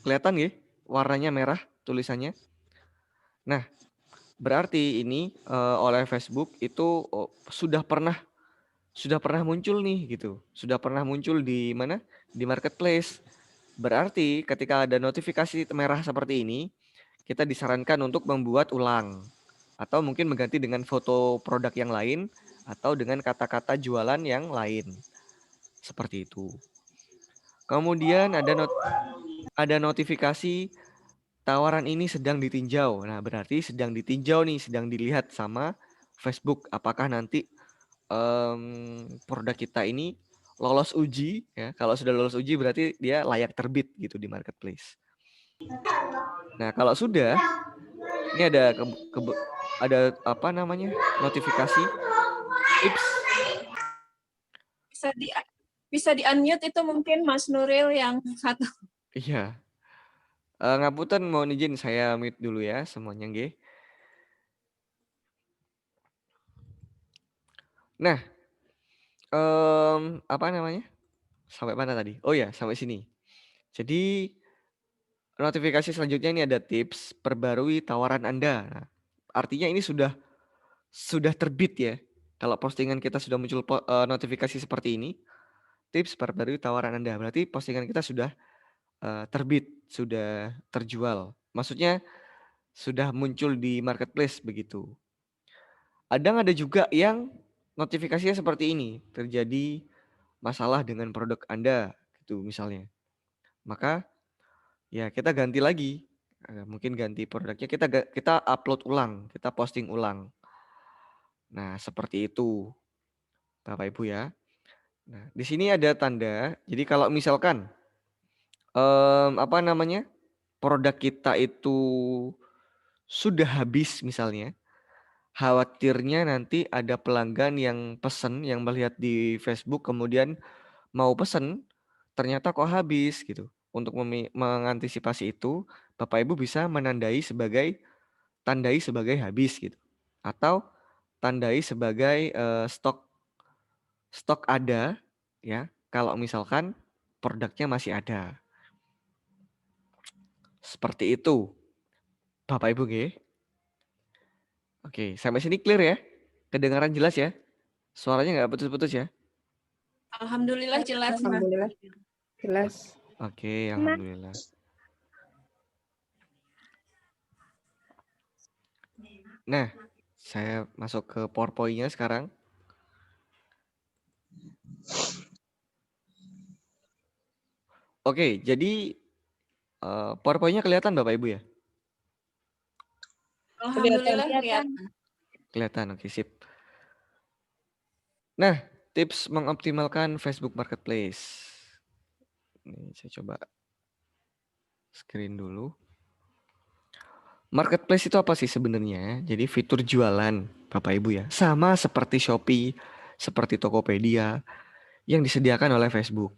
Kelihatan nggih? Warnanya merah tulisannya. Nah, berarti ini oleh Facebook itu sudah pernah muncul nih gitu. Sudah pernah muncul di mana? Di marketplace. Berarti ketika ada notifikasi merah seperti ini, kita disarankan untuk membuat ulang. Atau mungkin mengganti dengan foto produk yang lain, atau dengan kata-kata jualan yang lain. Seperti itu. Kemudian ada notifikasi tawaran ini sedang ditinjau. Nah, berarti sedang ditinjau nih, sedang dilihat sama Facebook. Apakah nanti produk kita ini lolos uji ya. Kalau sudah lolos uji berarti dia layak terbit gitu di marketplace. Nah, kalau sudah ini ada notifikasi tips. Bisa di unmute itu mungkin Mas Nuril yang satu. Iya. Ngapunten mohon izin saya mute dulu ya semuanya nggih. Nah, sampai mana tadi? Oh ya, sampai sini. Jadi notifikasi selanjutnya ini ada tips perbarui tawaran Anda. Nah, artinya ini sudah terbit ya. Kalau postingan kita sudah muncul notifikasi seperti ini, tips perbarui tawaran Anda. Berarti postingan kita sudah terbit, sudah terjual. Maksudnya sudah muncul di marketplace begitu. Ada juga yang notifikasinya seperti ini, terjadi masalah dengan produk Anda gitu misalnya. Maka ya kita ganti lagi. Mungkin ganti produknya, kita upload ulang, kita posting ulang. Nah, seperti itu Bapak Ibu ya. Nah, di sini ada tanda. Jadi kalau misalkan produk kita itu sudah habis misalnya, khawatirnya nanti ada pelanggan yang pesen, yang melihat di Facebook kemudian mau pesen, ternyata kok habis gitu. Untuk mengantisipasi itu, Bapak Ibu bisa tandai sebagai habis gitu. Atau tandai sebagai stok ada ya, kalau misalkan produknya masih ada. Seperti itu. Bapak Ibu nggih. Oke, sampai sini clear ya? Kedengaran jelas ya? Suaranya nggak putus-putus ya? Alhamdulillah jelas. Alhamdulillah jelas. Oke, alhamdulillah. Nah, saya masuk ke PowerPoint-nya sekarang. Oke, jadi PowerPoint-nya kelihatan Bapak Ibu ya? Alhamdulillah kelihatan. Kelihatan, oke sip. Nah, tips mengoptimalkan Facebook Marketplace. Ini saya coba screen dulu. Marketplace itu apa sih sebenarnya? Jadi fitur jualan, Bapak Ibu ya. Sama seperti Shopee, seperti Tokopedia yang disediakan oleh Facebook.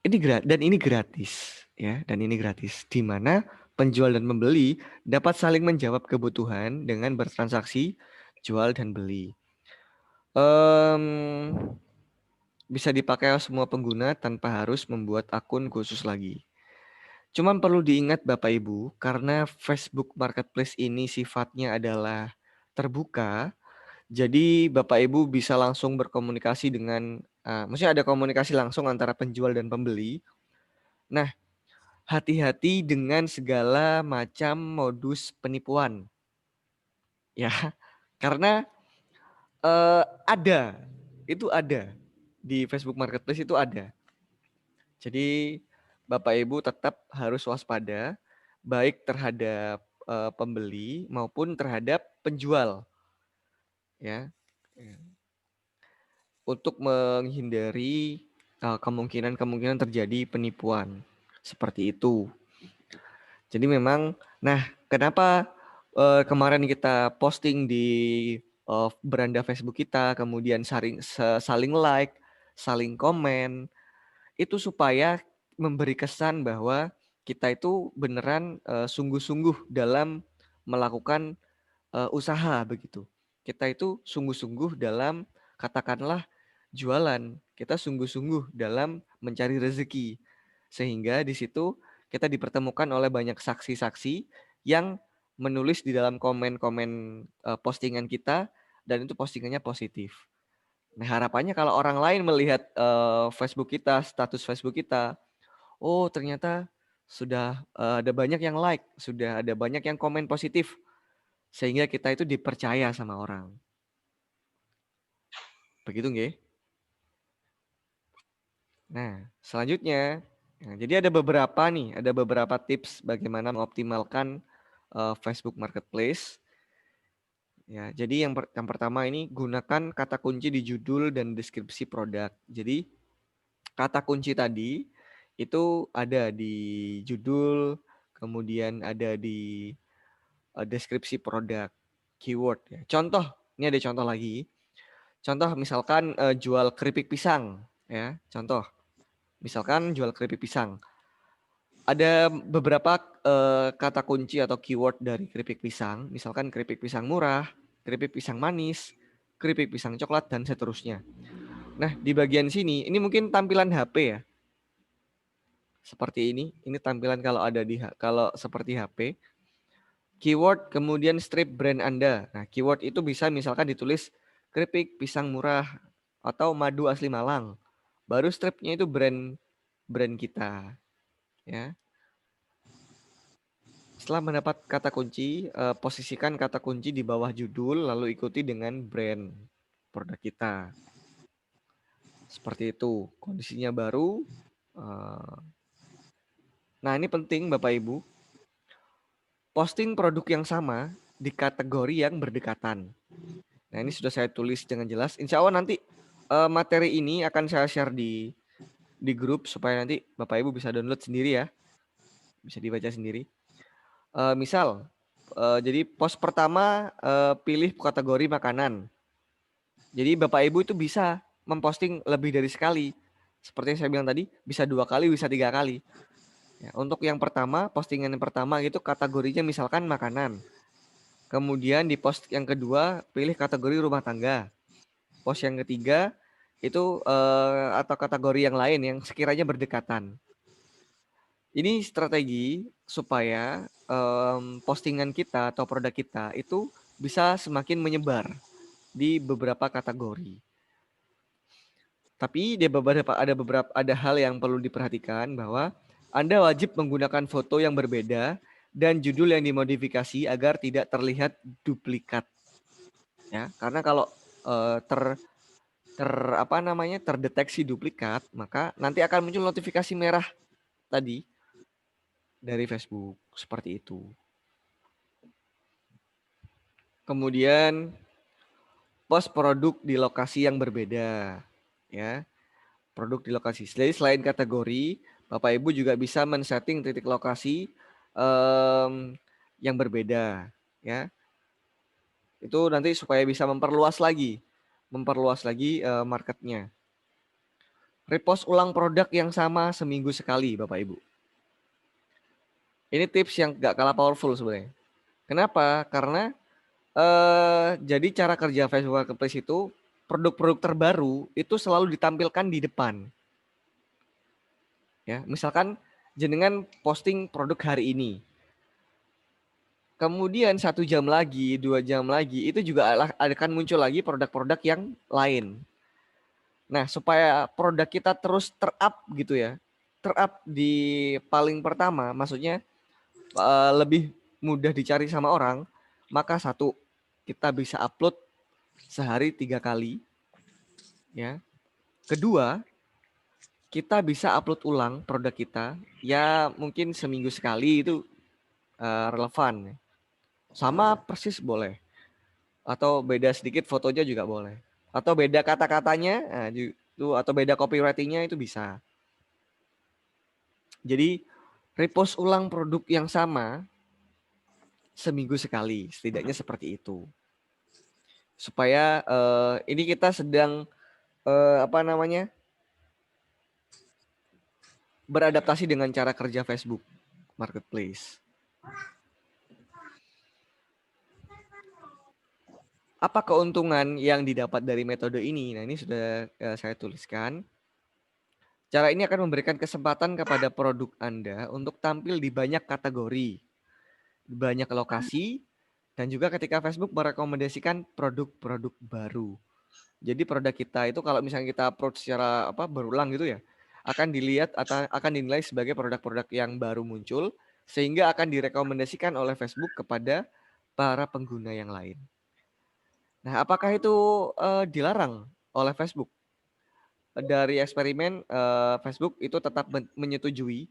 Ini gratis ya, dan ini gratis di mana penjual dan pembeli dapat saling menjawab kebutuhan dengan bertransaksi jual dan beli. Bisa dipakai semua pengguna tanpa harus membuat akun khusus lagi. Cuman perlu diingat Bapak Ibu, karena Facebook Marketplace ini sifatnya adalah terbuka, jadi Bapak Ibu bisa langsung berkomunikasi dengan, maksudnya ada komunikasi langsung antara penjual dan pembeli. Nah, hati-hati dengan segala macam modus penipuan. Ya, karena ada di Facebook Marketplace itu ada. Jadi Bapak Ibu tetap harus waspada baik terhadap pembeli maupun terhadap penjual. Ya. Untuk menghindari kemungkinan terjadi penipuan seperti itu. Jadi memang, nah kenapa kemarin kita posting di beranda Facebook kita, kemudian saling like, saling komen, itu supaya memberi kesan bahwa kita itu beneran sungguh-sungguh dalam melakukan usaha begitu. Kita itu sungguh-sungguh dalam katakanlah jualan, kita sungguh-sungguh dalam mencari rezeki. Sehingga di situ kita dipertemukan oleh banyak saksi-saksi yang menulis di dalam komen-komen postingan kita dan itu postingannya positif. Nah, harapannya kalau orang lain melihat Facebook kita, status Facebook kita, oh ternyata sudah ada banyak yang like, sudah ada banyak yang komen positif, sehingga kita itu dipercaya sama orang. Begitu nggih? Nah, selanjutnya, jadi ada beberapa tips bagaimana mengoptimalkan Facebook Marketplace. Ya, jadi yang pertama ini gunakan kata kunci di judul dan deskripsi produk. Jadi kata kunci tadi itu ada di judul, kemudian ada di deskripsi produk, keyword ya. Contoh, ini ada contoh lagi. Contoh misalkan jual keripik pisang ya. Contoh. Misalkan jual keripik pisang. Ada beberapa kata kunci atau keyword dari keripik pisang. Misalkan keripik pisang murah, keripik pisang manis, keripik pisang coklat, dan seterusnya. Nah, di bagian sini, ini mungkin tampilan HP ya. Seperti ini tampilan kalau seperti HP. Keyword, kemudian strip brand Anda. Nah, keyword itu bisa misalkan ditulis keripik pisang murah atau madu asli Malang. Baru stripnya itu brand kita. Ya. Setelah mendapat kata kunci, posisikan kata kunci di bawah judul, lalu ikuti dengan brand produk kita. Seperti itu, kondisinya baru. Nah, ini penting Bapak Ibu. Posting produk yang sama di kategori yang berdekatan. Nah, ini sudah saya tulis dengan jelas. Insya Allah nanti materi ini akan saya share di grup supaya nanti Bapak Ibu bisa download sendiri ya. Bisa dibaca sendiri. Misal, jadi post pertama pilih kategori makanan. Jadi Bapak Ibu itu bisa memposting lebih dari sekali. Seperti yang saya bilang tadi, bisa 2 kali, bisa 3 kali. Ya, untuk yang pertama, postingan yang pertama itu kategorinya misalkan makanan. Kemudian di post yang kedua, pilih kategori rumah tangga. Post yang ketiga itu atau kategori yang lain yang sekiranya berdekatan. Ini strategi supaya postingan kita atau produk kita itu bisa semakin menyebar di beberapa kategori. Tapi ada hal yang perlu diperhatikan bahwa Anda wajib menggunakan foto yang berbeda dan judul yang dimodifikasi agar tidak terlihat duplikat. Ya, karena kalau terdeteksi duplikat, maka nanti akan muncul notifikasi merah tadi. dari Facebook seperti itu. Kemudian post produk di lokasi yang berbeda, ya. Produk di lokasi. Jadi selain kategori, Bapak Ibu juga bisa men-setting titik lokasi yang berbeda, ya. Itu nanti supaya bisa memperluas lagi marketnya. Repost ulang produk yang sama seminggu sekali, Bapak Ibu. Ini tips yang gak kalah powerful sebenarnya. Kenapa? Karena jadi cara kerja Facebook Marketplace itu produk-produk terbaru itu selalu ditampilkan di depan. Ya, misalkan jenengan posting produk hari ini. Kemudian 1 jam lagi, 2 jam lagi itu juga akan muncul lagi produk-produk yang lain. Nah, supaya produk kita terus ter-up gitu ya. Ter-up di paling pertama, maksudnya lebih mudah dicari sama orang, maka satu, kita bisa upload sehari 3 kali. Ya. Kedua, kita bisa upload ulang produk kita, ya mungkin seminggu sekali itu relevan. Sama persis boleh. Atau beda sedikit fotonya juga boleh. Atau beda kata-katanya, atau beda copywriting-nya itu bisa. Jadi repost ulang produk yang sama seminggu sekali, setidaknya seperti itu. Supaya ini kita sedang beradaptasi dengan cara kerja Facebook Marketplace. Apa keuntungan yang didapat dari metode ini? Nah, ini sudah saya tuliskan. Cara ini akan memberikan kesempatan kepada produk Anda untuk tampil di banyak kategori, banyak lokasi, dan juga ketika Facebook merekomendasikan produk-produk baru. Jadi produk kita itu kalau misalnya kita approach secara berulang gitu ya, akan dilihat atau akan dinilai sebagai produk-produk yang baru muncul, sehingga akan direkomendasikan oleh Facebook kepada para pengguna yang lain. Nah, apakah itu dilarang oleh Facebook? Dari eksperimen Facebook itu tetap menyetujui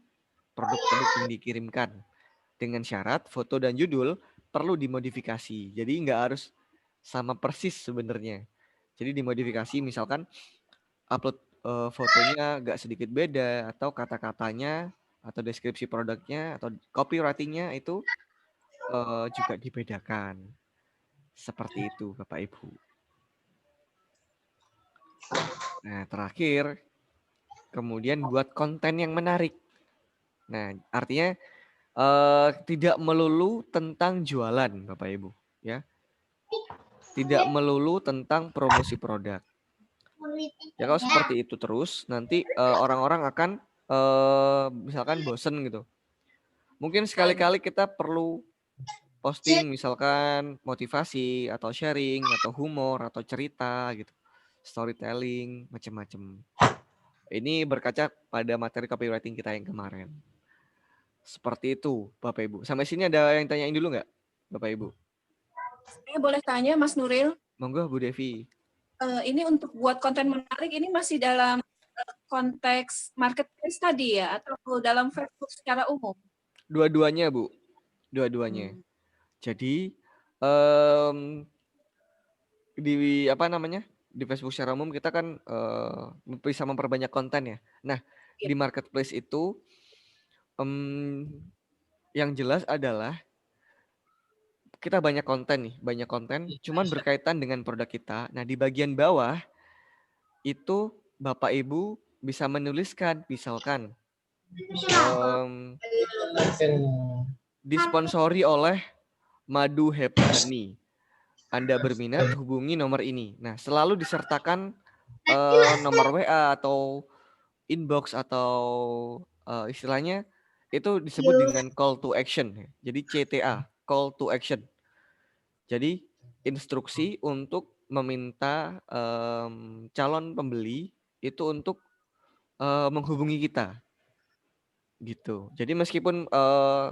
produk-produk yang dikirimkan dengan syarat foto dan judul perlu dimodifikasi. Jadi nggak harus sama persis sebenarnya. Jadi dimodifikasi, misalkan upload fotonya agak sedikit beda, atau kata-katanya atau deskripsi produknya atau copywriting-nya itu juga dibedakan. Seperti itu Bapak Ibu. Nah, terakhir, kemudian buat konten yang menarik. Nah, artinya tidak melulu tentang jualan, Bapak Ibu, ya. Tidak melulu tentang promosi produk. Ya kalau seperti itu terus, nanti orang-orang akan misalkan bosen gitu. Mungkin sekali-kali kita perlu posting misalkan motivasi atau sharing atau humor atau cerita gitu, storytelling, macam-macam. Ini berkaca pada materi copywriting kita yang kemarin. Seperti itu, Bapak Ibu. Sampai sini ada yang tanyain dulu nggak, Bapak Ibu? Saya boleh tanya, Mas Nuril? Monggo, Bu Devi. Ini untuk buat konten menarik, ini masih dalam konteks marketplace tadi ya, atau dalam Facebook secara umum? Dua-duanya, Bu. Dua-duanya. Jadi di Facebook secara umum kita kan bisa memperbanyak konten ya. Nah, di marketplace itu yang jelas adalah kita banyak konten, cuman berkaitan dengan produk kita. Nah, di bagian bawah itu Bapak Ibu bisa menuliskan, misalkan disponsori oleh Madu Happy Honey. Anda berminat, hubungi nomor ini. Nah, selalu disertakan nomor WA atau inbox atau istilahnya itu disebut dengan call to action. Jadi CTA, call to action. Jadi instruksi untuk meminta calon pembeli itu untuk menghubungi kita. Gitu. Jadi meskipun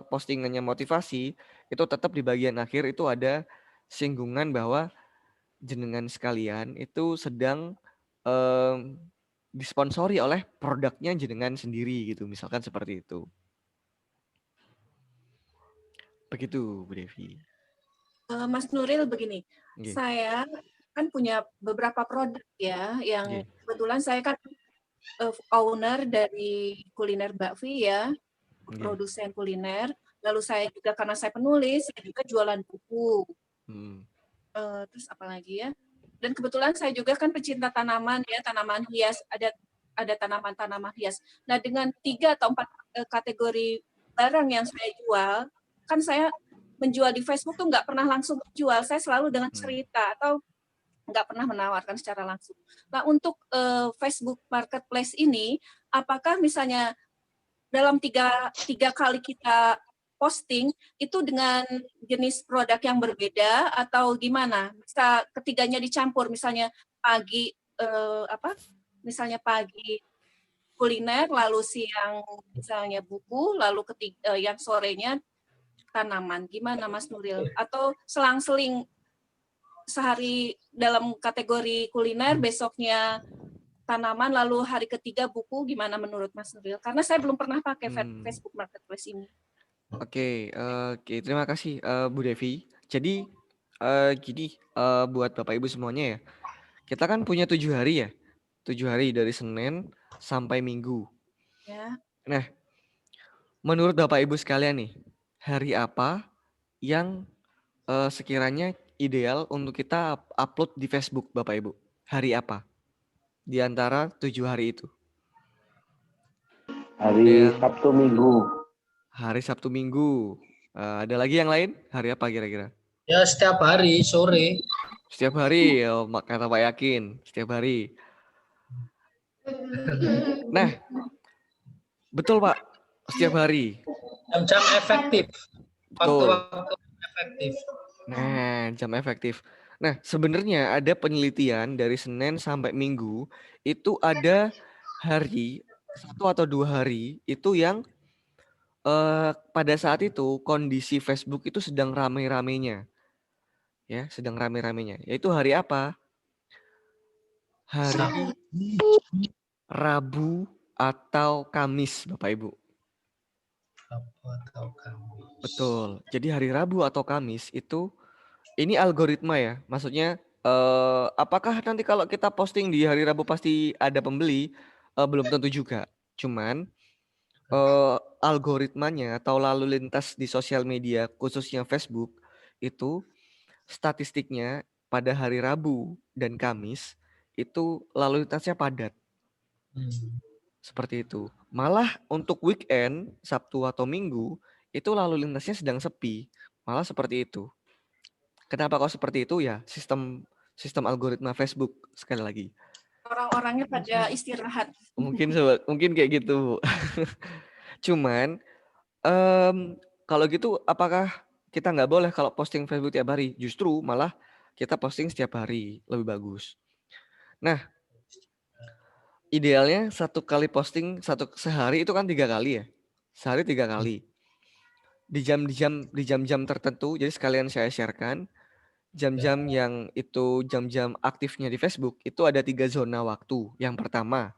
postingannya motivasi, itu tetap di bagian akhir itu ada singgungan bahwa jenengan sekalian itu sedang disponsori oleh produknya jenengan sendiri gitu, misalkan seperti itu. Begitu, Bu Devi. Mas Nuril begini, Okay. saya kan punya beberapa produk ya, yang kebetulan saya kan owner dari kuliner Bakfi ya, produsen kuliner. Lalu saya juga karena saya penulis, saya juga jualan buku. Terus apa lagi ya? Dan kebetulan saya juga kan pecinta tanaman ya, tanaman hias, ada tanaman-tanaman hias. Nah, dengan 3 atau 4 kategori barang yang saya jual, kan saya menjual di Facebook tuh nggak pernah langsung jual, saya selalu dengan cerita atau nggak pernah menawarkan secara langsung. Nah, untuk Facebook Marketplace ini, apakah misalnya dalam tiga kali kita posting itu dengan jenis produk yang berbeda atau gimana? Bisa ketiganya dicampur, misalnya pagi misalnya pagi kuliner, lalu siang misalnya buku, lalu yang sorenya tanaman. Gimana Mas Nuril? Atau selang-seling sehari dalam kategori kuliner, besoknya tanaman, lalu hari ketiga buku, gimana menurut Mas Nuril? Karena saya belum pernah pakai Facebook Marketplace ini. Oke, terima kasih Bu Devi. Jadi gini, buat Bapak Ibu semuanya ya, kita kan punya 7 hari ya, 7 hari dari Senin sampai Minggu. Ya. Nah, menurut Bapak Ibu sekalian nih, hari apa yang sekiranya ideal untuk kita upload di Facebook, Bapak Ibu? Hari apa di antara 7 hari itu? Hari Sabtu Minggu. Hari Sabtu Minggu. Ada lagi yang lain? Hari apa kira-kira? Ya, setiap hari sore. Setiap hari, kata Pak Yakin, setiap hari. Nah, betul Pak, setiap hari. Jam-jam efektif. Betul. Waktu-waktu efektif. Nah, jam efektif. Nah, sebenarnya ada penelitian dari Senin sampai Minggu, itu ada hari, 1 atau 2 hari, itu yang pada saat itu kondisi Facebook itu sedang rame-ramenya. Ya, sedang rame-ramenya. Yaitu hari apa? Hari Rabu atau Kamis, Bapak Ibu. Rabu atau Kamis. Betul. Jadi hari Rabu atau Kamis itu, ini algoritma ya. Maksudnya apakah nanti kalau kita posting di hari Rabu pasti ada pembeli? Belum tentu juga. Cuman algoritmanya atau lalu lintas di sosial media khususnya Facebook itu statistiknya pada hari Rabu dan Kamis itu lalu lintasnya padat. Seperti itu. Malah untuk weekend, Sabtu atau Minggu, itu lalu lintasnya sedang sepi. Malah seperti itu. Kenapa kok seperti itu ya? Sistem algoritma Facebook sekali lagi. Orang-orangnya pada istirahat. Mungkin kayak gitu. Cuman kalau gitu apakah kita nggak boleh kalau posting Facebook tiap hari? Justru malah kita posting setiap hari lebih bagus. Nah, idealnya 1 kali posting sehari itu kan 3 kali ya. Sehari 3 kali. Di jam-jam tertentu, jadi sekalian saya sharekan jam-jam yang itu jam-jam aktifnya di Facebook itu ada 3 zona waktu. Yang pertama,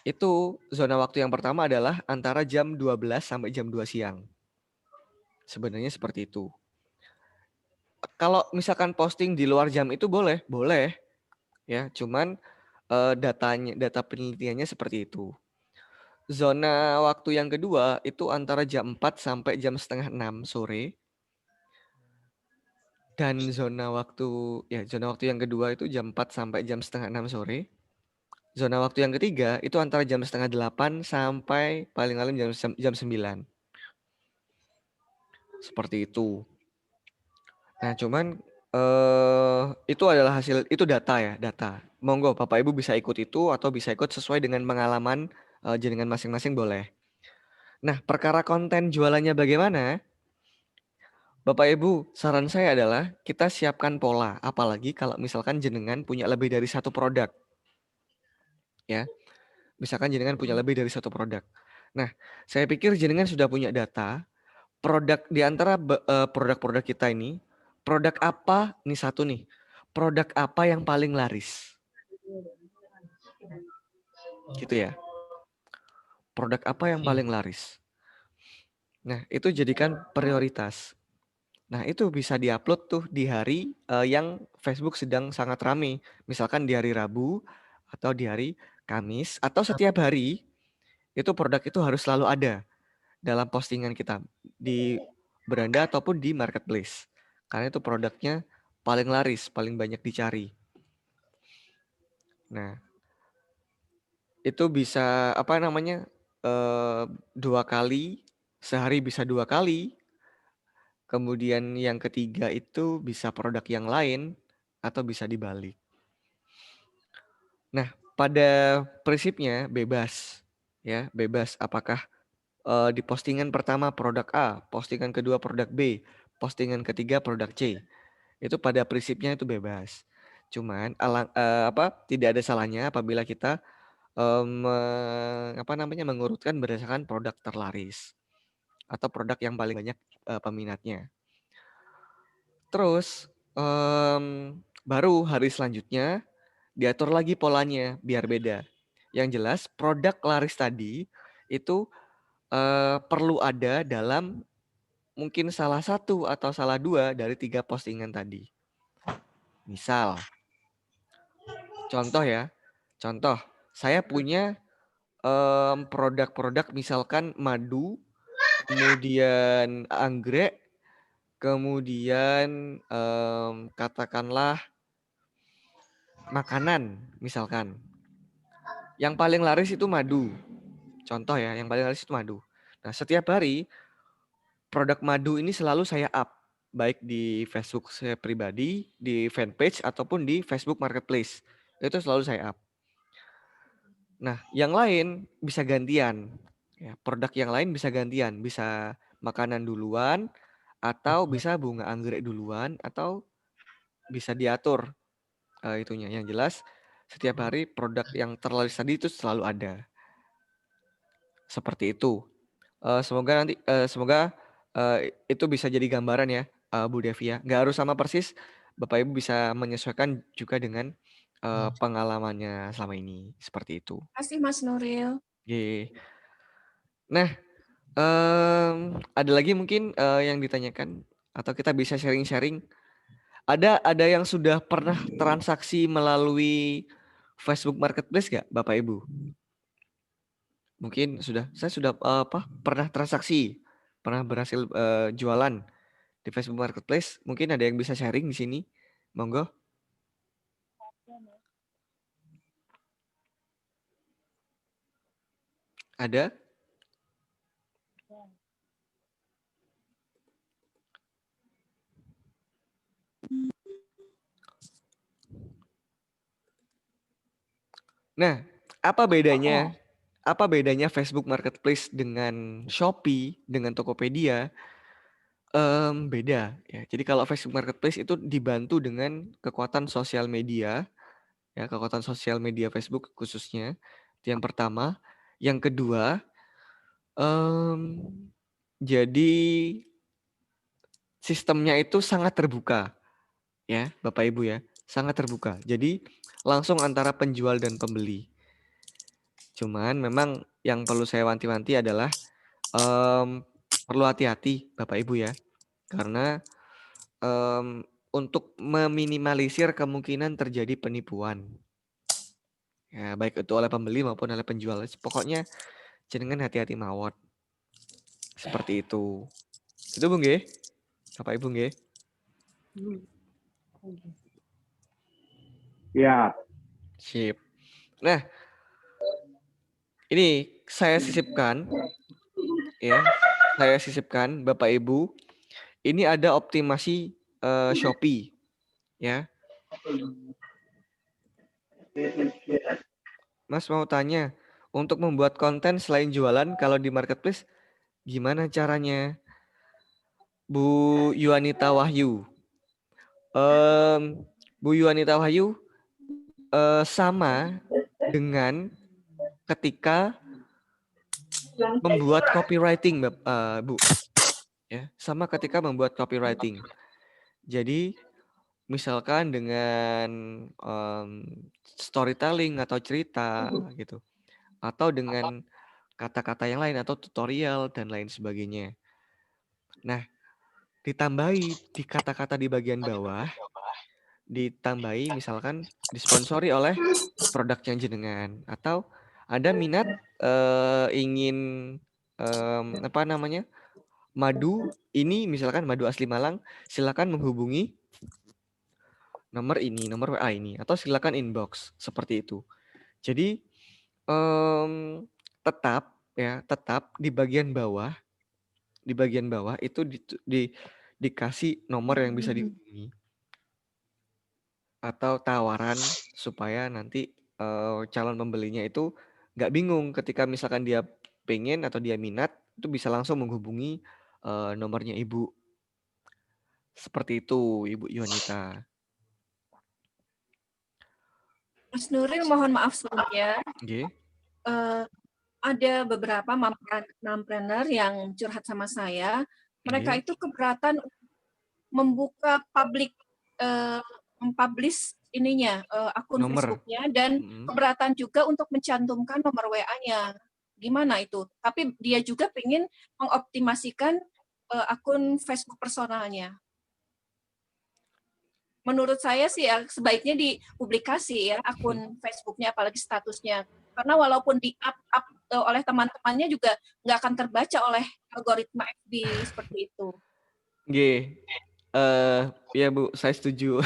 itu zona waktu yang pertama adalah antara jam 12 sampai jam 2 siang. Sebenarnya seperti itu. Kalau misalkan posting di luar jam itu boleh. Ya, cuman data penelitiannya seperti itu. Zona waktu yang kedua itu antara jam 4 sampai jam 5:30 sore. Dan zona waktu yang kedua itu jam 4 sampai jam 5:30 sore. Zona waktu yang ketiga itu antara jam 7:30 sampai paling malam jam 9. Seperti itu. Nah, cuman itu adalah hasil, itu data ya, data. Monggo Bapak Ibu bisa ikut itu atau bisa ikut sesuai dengan pengalaman jenengan masing-masing boleh. Nah, perkara konten jualannya bagaimana? Bapak Ibu, saran saya adalah kita siapkan pola, apalagi kalau misalkan jenengan punya lebih dari 1 produk. Ya. Misalkan jenengan punya lebih dari 1 produk. Nah, saya pikir jenengan sudah punya data, produk di antara produk-produk kita ini, produk apa, nih 1 nih, produk apa yang paling laris? Gitu ya. Produk apa yang paling laris? Nah, itu jadikan prioritas. Nah, itu bisa diupload tuh di hari yang Facebook sedang sangat ramai. Misalkan di hari Rabu atau di hari Kamis atau setiap hari itu produk itu harus selalu ada dalam postingan kita di beranda ataupun di marketplace. Karena itu produknya paling laris, paling banyak dicari. Nah, itu bisa apa namanya? 2 kali, sehari bisa 2 kali. Kemudian yang ketiga itu bisa produk yang lain atau bisa dibalik. Nah, pada prinsipnya bebas ya, bebas apakah di postingan pertama produk A, postingan kedua produk B, postingan ketiga produk C. Itu pada prinsipnya itu bebas. Cuman tidak ada salahnya apabila kita mengurutkan berdasarkan produk terlaris atau produk yang paling banyak peminatnya. Terus baru hari selanjutnya diatur lagi polanya biar beda. Yang jelas produk laris tadi itu perlu ada dalam mungkin salah satu atau salah 2 dari 3 postingan tadi. Misal, contoh ya, saya punya produk-produk misalkan madu, kemudian anggrek, kemudian katakanlah makanan misalkan. Yang paling laris itu madu. Contoh ya, yang paling laris itu madu. Nah, setiap hari produk madu ini selalu saya up, baik di Facebook saya pribadi, di fanpage ataupun di Facebook Marketplace. Itu selalu saya up. Nah, yang lain bisa gantian. Ya, produk yang lain bisa gantian, bisa makanan duluan atau bisa bunga anggrek duluan atau bisa diatur itunya. Yang jelas setiap hari produk yang terlaris tadi itu selalu ada. Seperti itu. Semoga itu bisa jadi gambaran ya, Bu Devi ya. Nggak harus sama persis, Bapak Ibu bisa menyesuaikan juga dengan pengalamannya selama ini. Seperti itu. Terima kasih Mas Nuril. Oke. Nah, ada lagi mungkin yang ditanyakan atau kita bisa sharing-sharing. Ada yang sudah pernah transaksi melalui Facebook Marketplace nggak, Bapak Ibu? Mungkin saya sudah pernah transaksi, pernah berhasil jualan di Facebook Marketplace. Mungkin ada yang bisa sharing di sini, monggo. Ada? Nah, apa bedanya? Apa bedanya Facebook Marketplace dengan Shopee, dengan Tokopedia? Beda ya. Jadi kalau Facebook Marketplace itu dibantu dengan kekuatan sosial media, ya kekuatan sosial media Facebook khususnya. Itu yang pertama. Yang kedua, jadi sistemnya itu sangat terbuka, ya Bapak Ibu ya, sangat terbuka. Jadi langsung antara penjual dan pembeli. Cuman memang yang perlu saya wanti-wanti adalah perlu hati-hati Bapak Ibu ya, karena untuk meminimalisir kemungkinan terjadi penipuan. Ya, baik itu oleh pembeli maupun oleh penjual. Pokoknya jenengan hati-hati mawon. Seperti itu. Itu Bu nggih? Bapak Ibu nggih? Ya. Sip. Nah, ini saya sisipkan ya. Saya sisipkan Bapak Ibu. Ini ada optimasi Shopee ya. Mas mau tanya, untuk membuat konten selain jualan kalau di marketplace gimana caranya? Bu Yuanita Wahyu. Bu Yuanita Wahyu sama dengan ketika membuat copywriting, Bu. Ya, sama ketika membuat copywriting. Jadi misalkan dengan storytelling atau cerita gitu, atau dengan kata-kata yang lain atau tutorial dan lain sebagainya. Nah, ditambahi di kata-kata di bagian bawah, ditambahi misalkan disponsori oleh produknya jenengan, atau ada minat ingin apa namanya, madu ini misalkan madu asli Malang, silakan menghubungi nomor ini, nomor WA ini, atau silakan inbox seperti itu. Jadi tetap ya, tetap di bagian bawah itu dikasih nomor yang bisa dihubungi atau tawaran supaya nanti calon pembelinya itu nggak bingung ketika misalkan dia pengen atau dia minat itu bisa langsung menghubungi nomornya ibu. Seperti itu, Ibu Yunita. Mas Nuril, mohon maaf sebelumnya. Ada beberapa mompreneur yang curhat sama saya. Mereka itu keberatan membuka mempublish ininya akun Facebooknya, dan keberatan juga untuk mencantumkan nomor WA-nya. Gimana itu? Tapi dia juga ingin mengoptimasikan akun Facebook personalnya. Menurut saya sih ya sebaiknya dipublikasi ya akun Facebooknya, apalagi statusnya. Karena walaupun di-up oleh teman-temannya juga nggak akan terbaca oleh algoritma FB seperti itu. Ya Bu, saya setuju.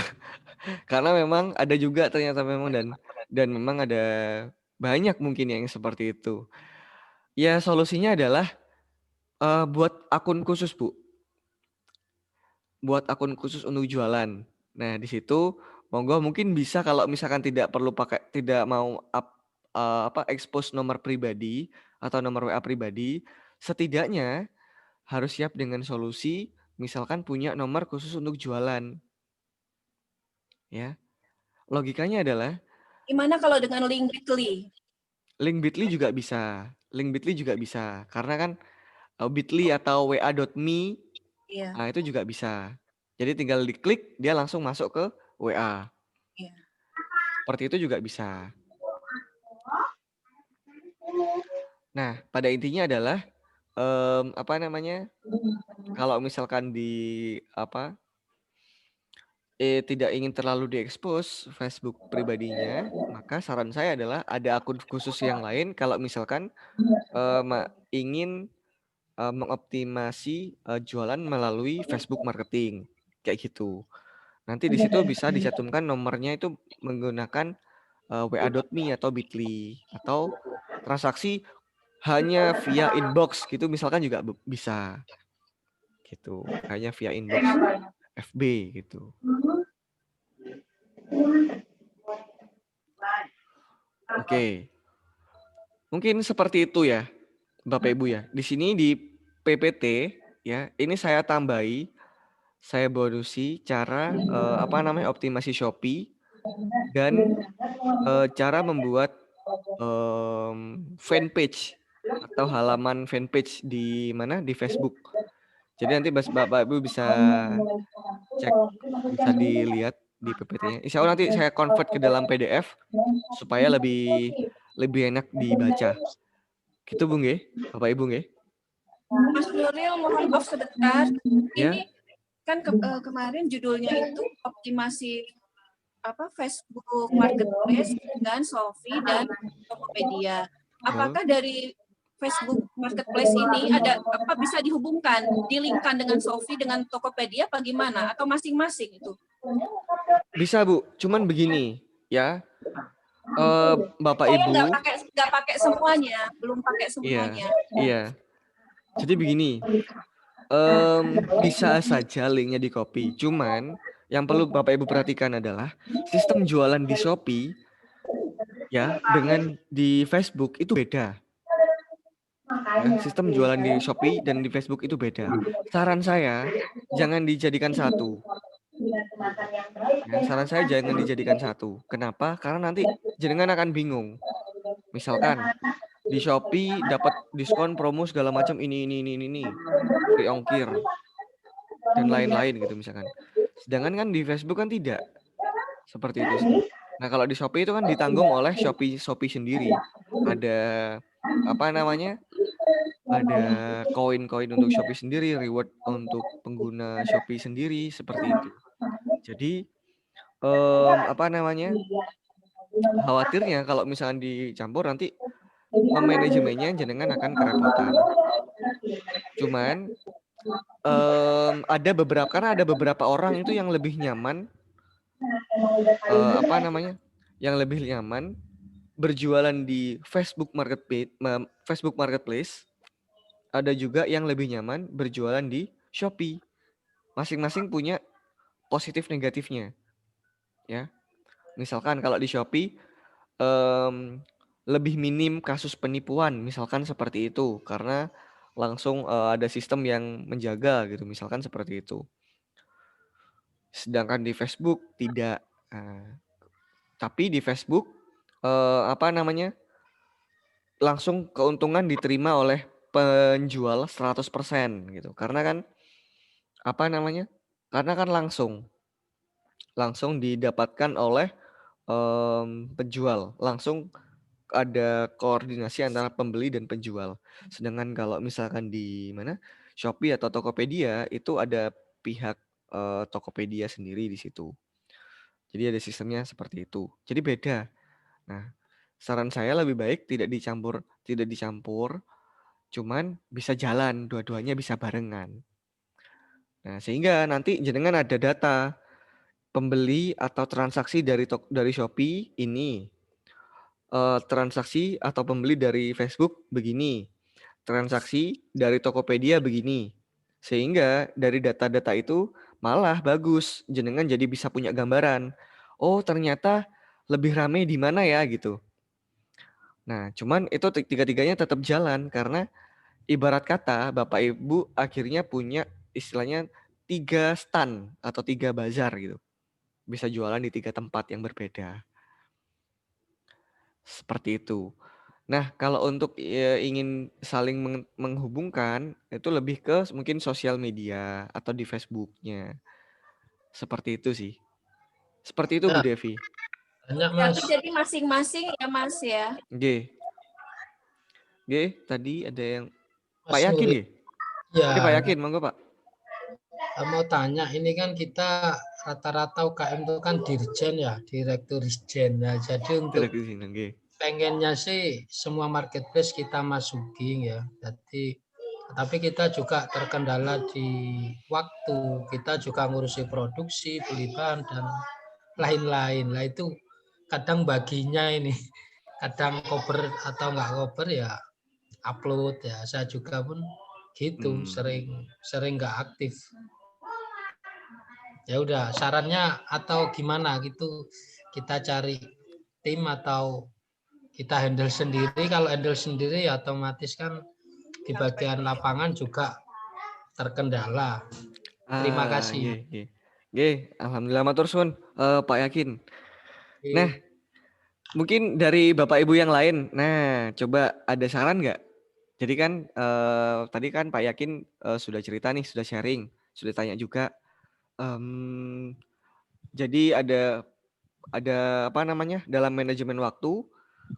Karena memang ada juga ternyata memang dan memang ada banyak mungkin yang seperti itu. Ya solusinya adalah buat akun khusus Bu. Buat akun khusus untuk jualan. Nah di situ monggo mungkin bisa kalau misalkan tidak mau expose nomor pribadi atau nomor WA pribadi, setidaknya harus siap dengan solusi misalkan punya nomor khusus untuk jualan. Ya. Logikanya adalah gimana kalau dengan link Bitly? Link Bitly juga bisa. Karena kan Bitly atau wa.me nah, itu juga bisa. Jadi tinggal diklik dia langsung masuk ke WA. Seperti itu juga bisa. Nah, pada intinya adalah kalau misalkan tidak ingin terlalu diekspos Facebook pribadinya, maka saran saya adalah ada akun khusus yang lain kalau misalkan ingin mengoptimasi jualan melalui Facebook marketing kayak gitu. Nanti di situ bisa dicantumkan nomornya itu menggunakan wa.me atau Bitly, atau transaksi hanya via inbox gitu misalkan juga bisa. Gitu. Hanya via inbox FB gitu. Oke. Mungkin seperti itu ya, Bapak Ibu ya. Di sini di PPT ya, ini saya tambahi, saya bonusi cara optimasi Shopee dan cara membuat fanpage atau halaman fanpage di Facebook. Jadi nanti Bapak Ibu bisa cek, bisa dilihat di PPT-nya. Insya Allah nanti saya convert ke dalam PDF supaya lebih enak dibaca. Gitu Bu nggih, Bapak Ibu nggih. Mas Nuril, mohon maaf sebentar. Ini kan kemarin judulnya itu optimasi Facebook Marketplace dengan Shopee dan Tokopedia. Apakah dari Facebook Marketplace ini bisa dihubungkan, dilingkan dengan Shopee dengan Tokopedia apa gimana? Atau masing-masing itu? Bisa Bu, cuman begini ya, Bapak Ibu. Nggak pakai semuanya, belum pakai semuanya. Iya. Jadi begini, bisa saja linknya di copy. Cuman yang perlu Bapak Ibu perhatikan adalah sistem jualan di Shopee ya dengan di Facebook itu beda. Ya, sistem jualan di Shopee dan di Facebook itu beda. Saran saya jangan dijadikan satu. Ya, saran saya jangan dijadikan satu. Kenapa? Karena nanti jenengan akan bingung. Misalkan di Shopee dapat diskon promo segala macam ini free ongkir dan lain-lain gitu misalkan. Sedangkan kan di Facebook kan tidak seperti itu. Nah kalau di Shopee itu kan ditanggung oleh Shopee sendiri. Ada ada koin-koin untuk Shopee sendiri, reward untuk pengguna Shopee sendiri seperti itu. Jadi apa namanya? Khawatirnya kalau misalkan dicampur nanti memanajemennya jenengan akan kerepotan. Cuman karena ada beberapa orang itu yang lebih nyaman apa namanya? Yang lebih nyaman berjualan di Facebook Marketplace. Ada juga yang lebih nyaman berjualan di Shopee. Masing-masing punya positif negatifnya. Ya. Misalkan kalau di Shopee lebih minim kasus penipuan, misalkan seperti itu, karena langsung ada sistem yang menjaga gitu, misalkan seperti itu. Sedangkan di Facebook tidak. Tapi di Facebook apa namanya? Langsung keuntungan diterima oleh penjual 100% gitu. Karena kan apa namanya? Karena kan langsung didapatkan oleh penjual, langsung ada koordinasi antara pembeli dan penjual. Sedangkan kalau misalkan di mana Shopee atau Tokopedia itu ada pihak Tokopedia sendiri di situ. Jadi ada sistemnya seperti itu. Jadi beda. Nah, saran saya lebih baik tidak dicampur, cuman bisa jalan, dua-duanya bisa barengan. Nah, sehingga nanti jenengan ada data pembeli atau transaksi dari Shopee ini, transaksi atau pembeli dari Facebook begini, transaksi dari Tokopedia begini. Sehingga dari data-data itu malah bagus, jenengan jadi bisa punya gambaran. Oh, ternyata lebih ramai di mana ya gitu. Nah, cuman itu tiga-tiganya tetap jalan karena ibarat kata Bapak Ibu akhirnya punya istilahnya 3 stand atau 3 bazar gitu. Bisa jualan di 3 tempat yang berbeda. Seperti itu. Nah, kalau untuk ingin saling menghubungkan itu lebih ke mungkin sosial media atau di Facebook-nya. Seperti itu sih. Seperti itu Bu Ya, Devi. banyak Ya, Mas. itu jadi masing-masing ya Mas ya. G. Tadi ada yang Mas Pak Yakin Nuri. G. Ya, Tadi Pak Yakin, monggo Pak. mau tanya, ini kan kita rata-rata UKM itu kan dirjen ya, direktur dirjen. Ya, jadi untuk pengennya sih semua marketplace kita masukin ya. Jadi tapi kita juga terkendala di waktu. Kita juga ngurusi produksi, beli bahan dan lain-lain. Lah itu kadang baginya ini kadang cover atau nggak cover ya upload ya. Saya juga pun gitu, sering nggak aktif. Ya udah, sarannya atau gimana gitu, kita cari tim atau kita handle sendiri. Kalau handle sendiri ya otomatis kan di bagian lapangan juga terkendala. Terima kasih. Alhamdulillah matur suwun Pak Yakin. Nah, mungkin dari Bapak Ibu yang lain. Nah, coba ada saran nggak? Jadi kan tadi kan Pak Yakin sudah cerita nih, sudah sharing, sudah tanya juga. Jadi ada apa namanya dalam manajemen waktu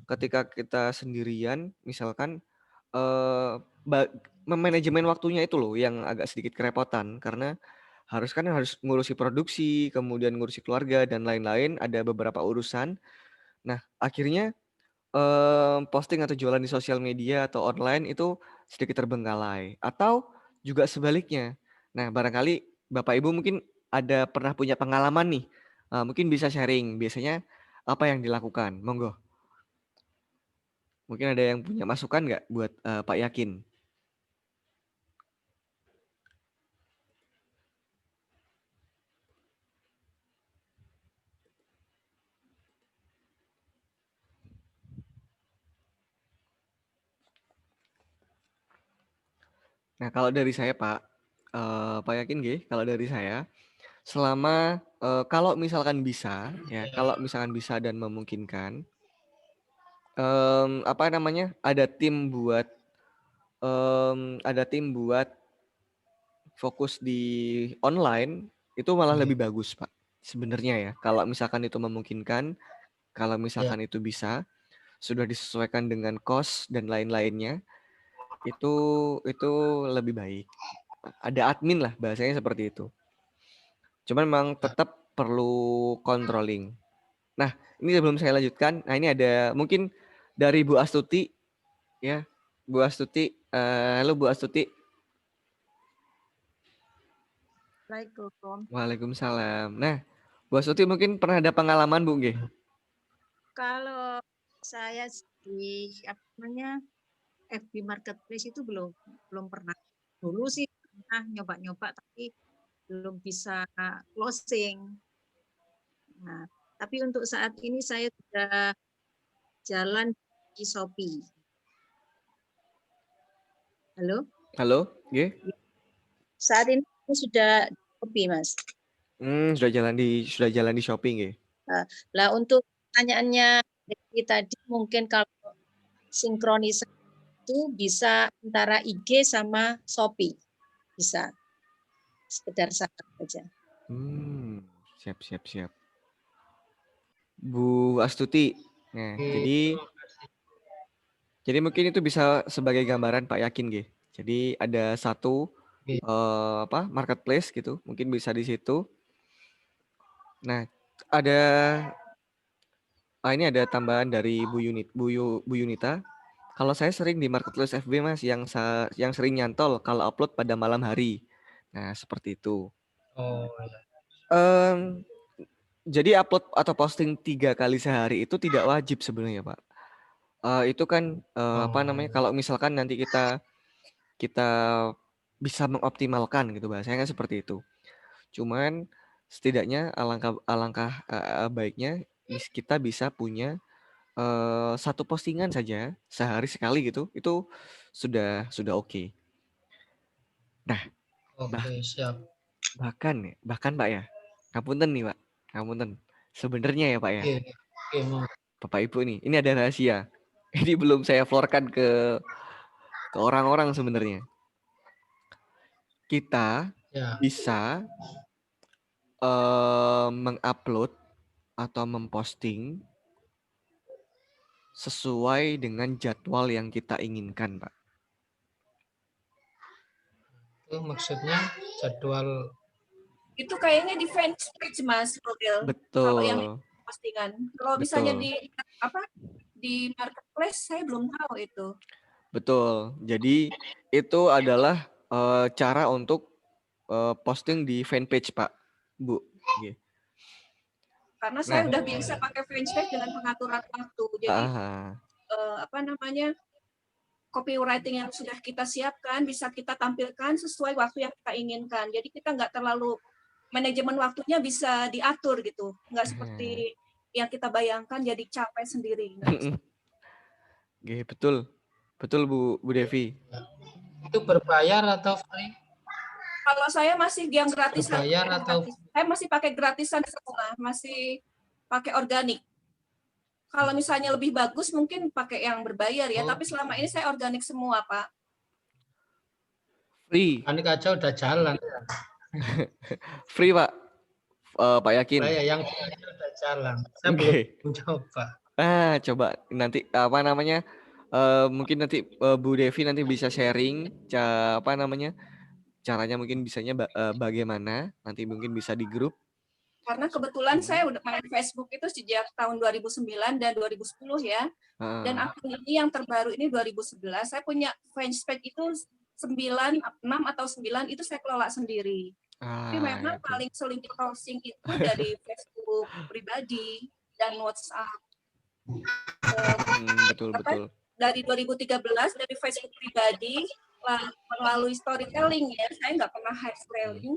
ketika kita sendirian, misalkan manajemen waktunya itu loh yang agak sedikit kerepotan karena harus ngurusi produksi, kemudian ngurusi keluarga dan lain-lain, ada beberapa urusan. Nah, akhirnya posting atau jualan di sosial media atau online itu sedikit terbengkalai atau juga sebaliknya. Nah, barangkali Bapak Ibu mungkin ada pernah punya pengalaman nih, mungkin bisa sharing biasanya apa yang dilakukan, monggo. Mungkin ada yang punya masukan nggak buat Pak Yakin? Nah, kalau dari saya Pak Yakin kalau dari saya selama kalau misalkan bisa ya, kalau misalkan bisa dan memungkinkan apa namanya? Ada tim buat fokus di online itu malah lebih bagus, Pak. Sebenarnya ya, kalau misalkan itu memungkinkan, kalau misalkan itu bisa sudah disesuaikan dengan cost dan lain-lainnya, itu lebih baik. Ada admin lah bahasanya seperti itu. Cuman memang tetap perlu controlling. Nah, ini sebelum saya lanjutkan, nah ini ada mungkin dari Bu Astuti ya. Bu Astuti, halo Bu Astuti. Waalaikumsalam. Nah, Bu Astuti mungkin pernah ada pengalaman Bu nggih? Kalau saya di FB Marketplace itu belum pernah. Dulu sih pernah nyoba-nyoba tapi belum bisa closing. Nah, tapi untuk saat ini saya sudah jalan di Shopee. Halo? Halo, nggih? Saat ini sudah di Shopee, Mas. Sudah jalan di Shopee nggih. Lah untuk pertanyaannya tadi mungkin kalau sinkronisasi itu bisa antara IG sama Shopee. Bisa. Sekedar satu saja. Siap. Bu Astuti. Nah, jadi mungkin itu bisa sebagai gambaran Pak Yakin nggih. Jadi ada satu marketplace gitu, mungkin bisa di situ. Nah, ini ada tambahan dari Bu Yunita. Kalau saya sering di marketplace FB Mas yang sering nyantol kalau upload pada malam hari. Nah, seperti itu. Oh. Jadi upload atau posting 3 kali sehari itu tidak wajib sebenarnya Pak. Itu kan kalau misalkan nanti kita bisa mengoptimalkan gitu bahasanya kan seperti itu. Cuman setidaknya alangkah baiknya kita bisa punya satu postingan saja sehari sekali gitu, itu sudah oke. Nah, siap. Bahkan Pak ya, ngapunten nih Pak, ngapunten. Sebenarnya ya Pak ya, Bapak Ibu nih, ini ada rahasia. Ini belum saya florkan ke orang-orang sebenarnya. Kita bisa mengupload atau memposting sesuai dengan jadwal yang kita inginkan, Pak. Itu maksudnya jadwal? Itu kayaknya di fanpage Mas, Rodel. Betul. Kalau yang postingan. Kalau misalnya di marketplace saya belum tahu itu. Betul. Jadi itu adalah cara untuk posting di fanpage, Pak, Bu. Okay. Karena saya udah biasa pakai fanpage dengan pengaturan waktu. Jadi copywriting yang sudah kita siapkan bisa kita tampilkan sesuai waktu yang kita inginkan. Jadi kita nggak terlalu manajemen waktunya bisa diatur gitu. Nggak seperti yang kita bayangkan jadi capek sendiri. Oke, betul Bu Devi. Itu berbayar atau free? Kalau saya masih yang gratisan. Berbayar atau? Saya masih pakai gratisan semua, masih pakai organik. Kalau misalnya lebih bagus mungkin pakai yang berbayar ya, tapi selama ini saya organik semua, Pak. Free. Organik aja udah jalan. Free, Pak. Pak Yakin. Saya yang udah jalan. Saya belum coba. Coba nanti mungkin nanti Bu Devi nanti bisa sharing caranya mungkin bisanya bagaimana, nanti mungkin bisa di grup. Karena kebetulan saya udah main Facebook itu sejak tahun 2009 dan 2010 ya. Dan akun ini yang terbaru ini 2011. Saya punya fanpage itu 6 atau 9 itu saya kelola sendiri. Tapi memang paling sering posting itu dari Facebook pribadi dan WhatsApp. Betul. Dari 2013 dari Facebook pribadi melalui storytelling ya, saya nggak pernah hide trailing.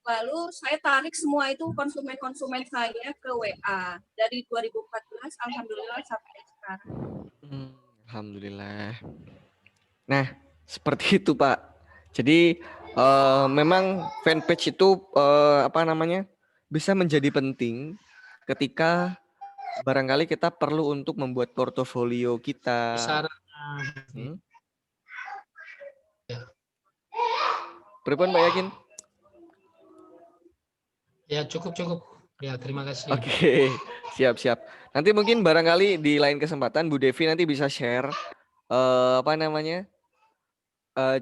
Lalu saya tarik semua itu konsumen-konsumen saya ke WA dari 2014 alhamdulillah sampai sekarang. Alhamdulillah. Nah, seperti itu Pak. Jadi memang fanpage itu bisa menjadi penting ketika barangkali kita perlu untuk membuat portofolio kita. Pripun Pak Yakin? Ya cukup. Ya terima kasih. Oke, siap. Nanti mungkin barangkali di lain kesempatan Bu Devi nanti bisa share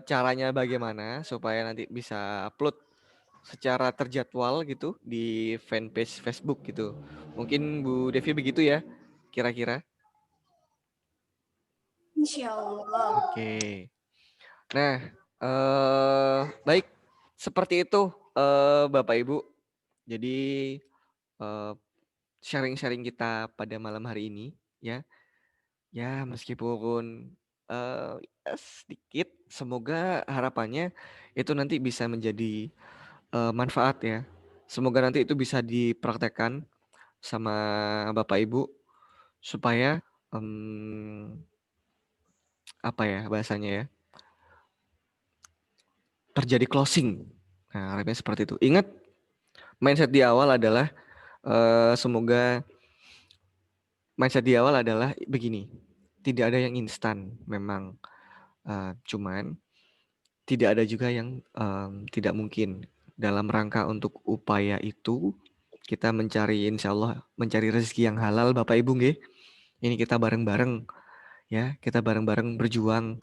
caranya bagaimana supaya nanti bisa upload secara terjadwal gitu di fanpage Facebook gitu. Mungkin Bu Devi begitu ya, kira-kira. Insya Allah. Oke. Nah, baik, seperti itu Bapak Ibu. Jadi sharing-sharing kita pada malam hari ini ya. Ya meskipun sedikit, semoga harapannya itu nanti bisa menjadi manfaat ya. Semoga nanti itu bisa dipraktekkan sama Bapak Ibu supaya apa ya bahasanya ya, terjadi closing. Nah, harapnya seperti itu. Ingat, mindset di awal adalah semoga mindset di awal adalah begini. Tidak ada yang instan memang, cuman tidak ada juga yang tidak mungkin. Dalam rangka untuk upaya itu kita mencari, insya Allah mencari rezeki yang halal Bapak Ibu nggih. Ini kita bareng-bareng ya, kita bareng-bareng berjuang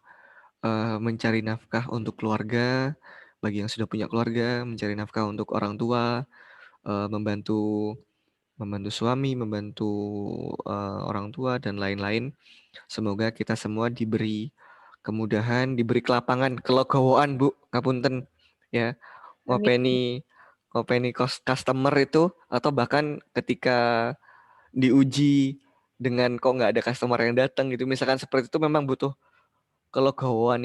mencari nafkah untuk keluarga, bagi yang sudah punya keluarga, mencari nafkah untuk orang tua, membantu suami, membantu orang tua dan lain-lain. Semoga kita semua diberi kemudahan, diberi kelapangan, kelegowoan Bu, ngapunten ya. Ngopeni customer itu, atau bahkan ketika diuji dengan kok nggak ada customer yang datang gitu, misalkan seperti itu, memang butuh kelegowoan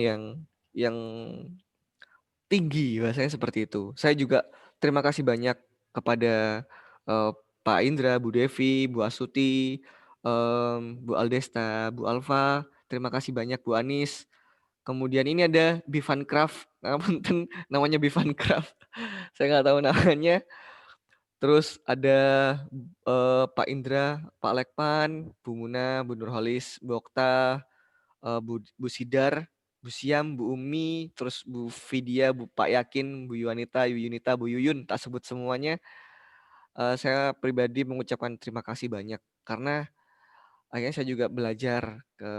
yang tinggi, bahasanya seperti itu. Saya juga terima kasih banyak kepada Pak Indra, Bu Devi, Bu Astuti, Bu Aldesta, Bu Alfa. Terima kasih banyak Bu Anis. Kemudian ini ada Bivan Craft, namanya Bivan Craft. Saya nggak tahu namanya. Terus ada Pak Indra, Pak Lekpan, Bu Muna, Bu Nurholis, Bu Okta, Bu Sidar, Bu Siam, Bu Umi, terus Bu Vidya, Pak Yakin, Bu Yuanita, Yunita, Bu Yuyun, tak sebut semuanya. Saya pribadi mengucapkan terima kasih banyak karena akhirnya saya juga belajar ke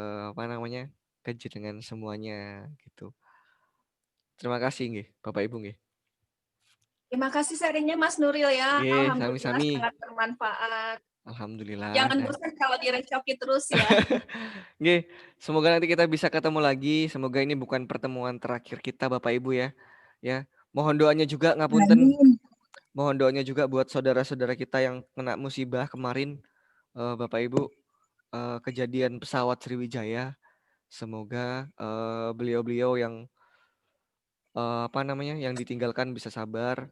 jenengan semuanya gitu. Terima kasih nggih, Bapak Ibu nggih. Terima kasih sharingnya Mas Nuril ya. Alhamdulillah sami-sami. sangat bermanfaat. Alhamdulillah. Jangan bosan kalau direcoki terus ya. Nggih, semoga nanti kita bisa ketemu lagi. Semoga ini bukan pertemuan terakhir kita Bapak Ibu ya. Ya, mohon doanya juga ngapunten. Mohon doanya juga buat saudara-saudara kita yang kena musibah kemarin, Bapak Ibu, kejadian pesawat Sriwijaya. Semoga beliau-beliau yang yang ditinggalkan bisa sabar.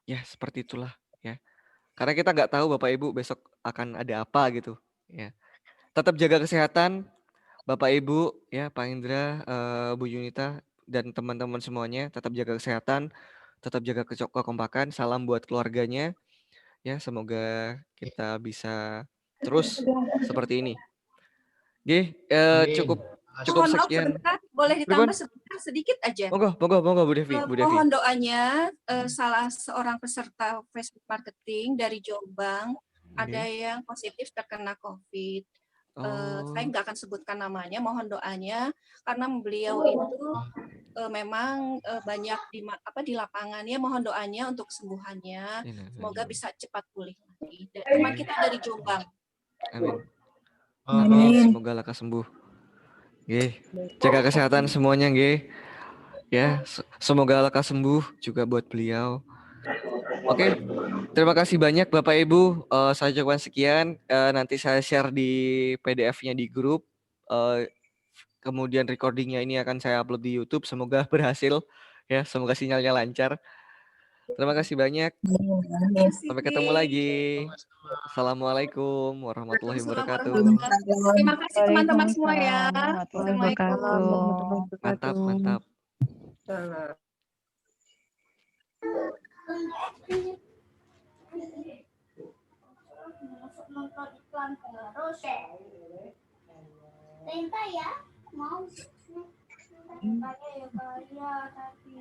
Ya seperti itulah ya. Karena kita nggak tahu Bapak Ibu besok akan ada apa gitu. Ya, tetap jaga kesehatan Bapak Ibu ya, Pak Indra, Bu Yunita dan teman-teman semuanya. Tetap jaga kesehatan, tetap jaga kekompakan. Salam buat keluarganya. Ya, semoga kita bisa terus seperti ini. Cukup sekian. Sebentar, boleh ditambah sedikit aja. Monggo Bu Devi. Mohon doanya salah seorang peserta Facebook Marketing dari Jombang ada yang positif terkena COVID. Saya nggak akan sebutkan namanya, mohon doanya karena beliau itu memang banyak di lapangannya, mohon doanya untuk kesembuhannya, semoga bisa cepat pulih lagi. Teman kita dari Jombang. Amin. Semoga lekas sembuh. Jaga kesehatan semuanya ya, semoga lekas sembuh juga buat beliau. Oke. Terima kasih banyak Bapak Ibu. Saya cukupkan sekian. Nanti saya share di PDF-nya di grup. Kemudian recordingnya ini akan saya upload di YouTube. Semoga berhasil ya. Semoga sinyalnya lancar. Terima kasih banyak. Sampai ketemu lagi. Assalamualaikum warahmatullahi wabarakatuh. Terima kasih teman-teman semua ya. Assalamualaikum. Mantap. Nonton iklan terus Tenta ya mau tanya ya kaya tapi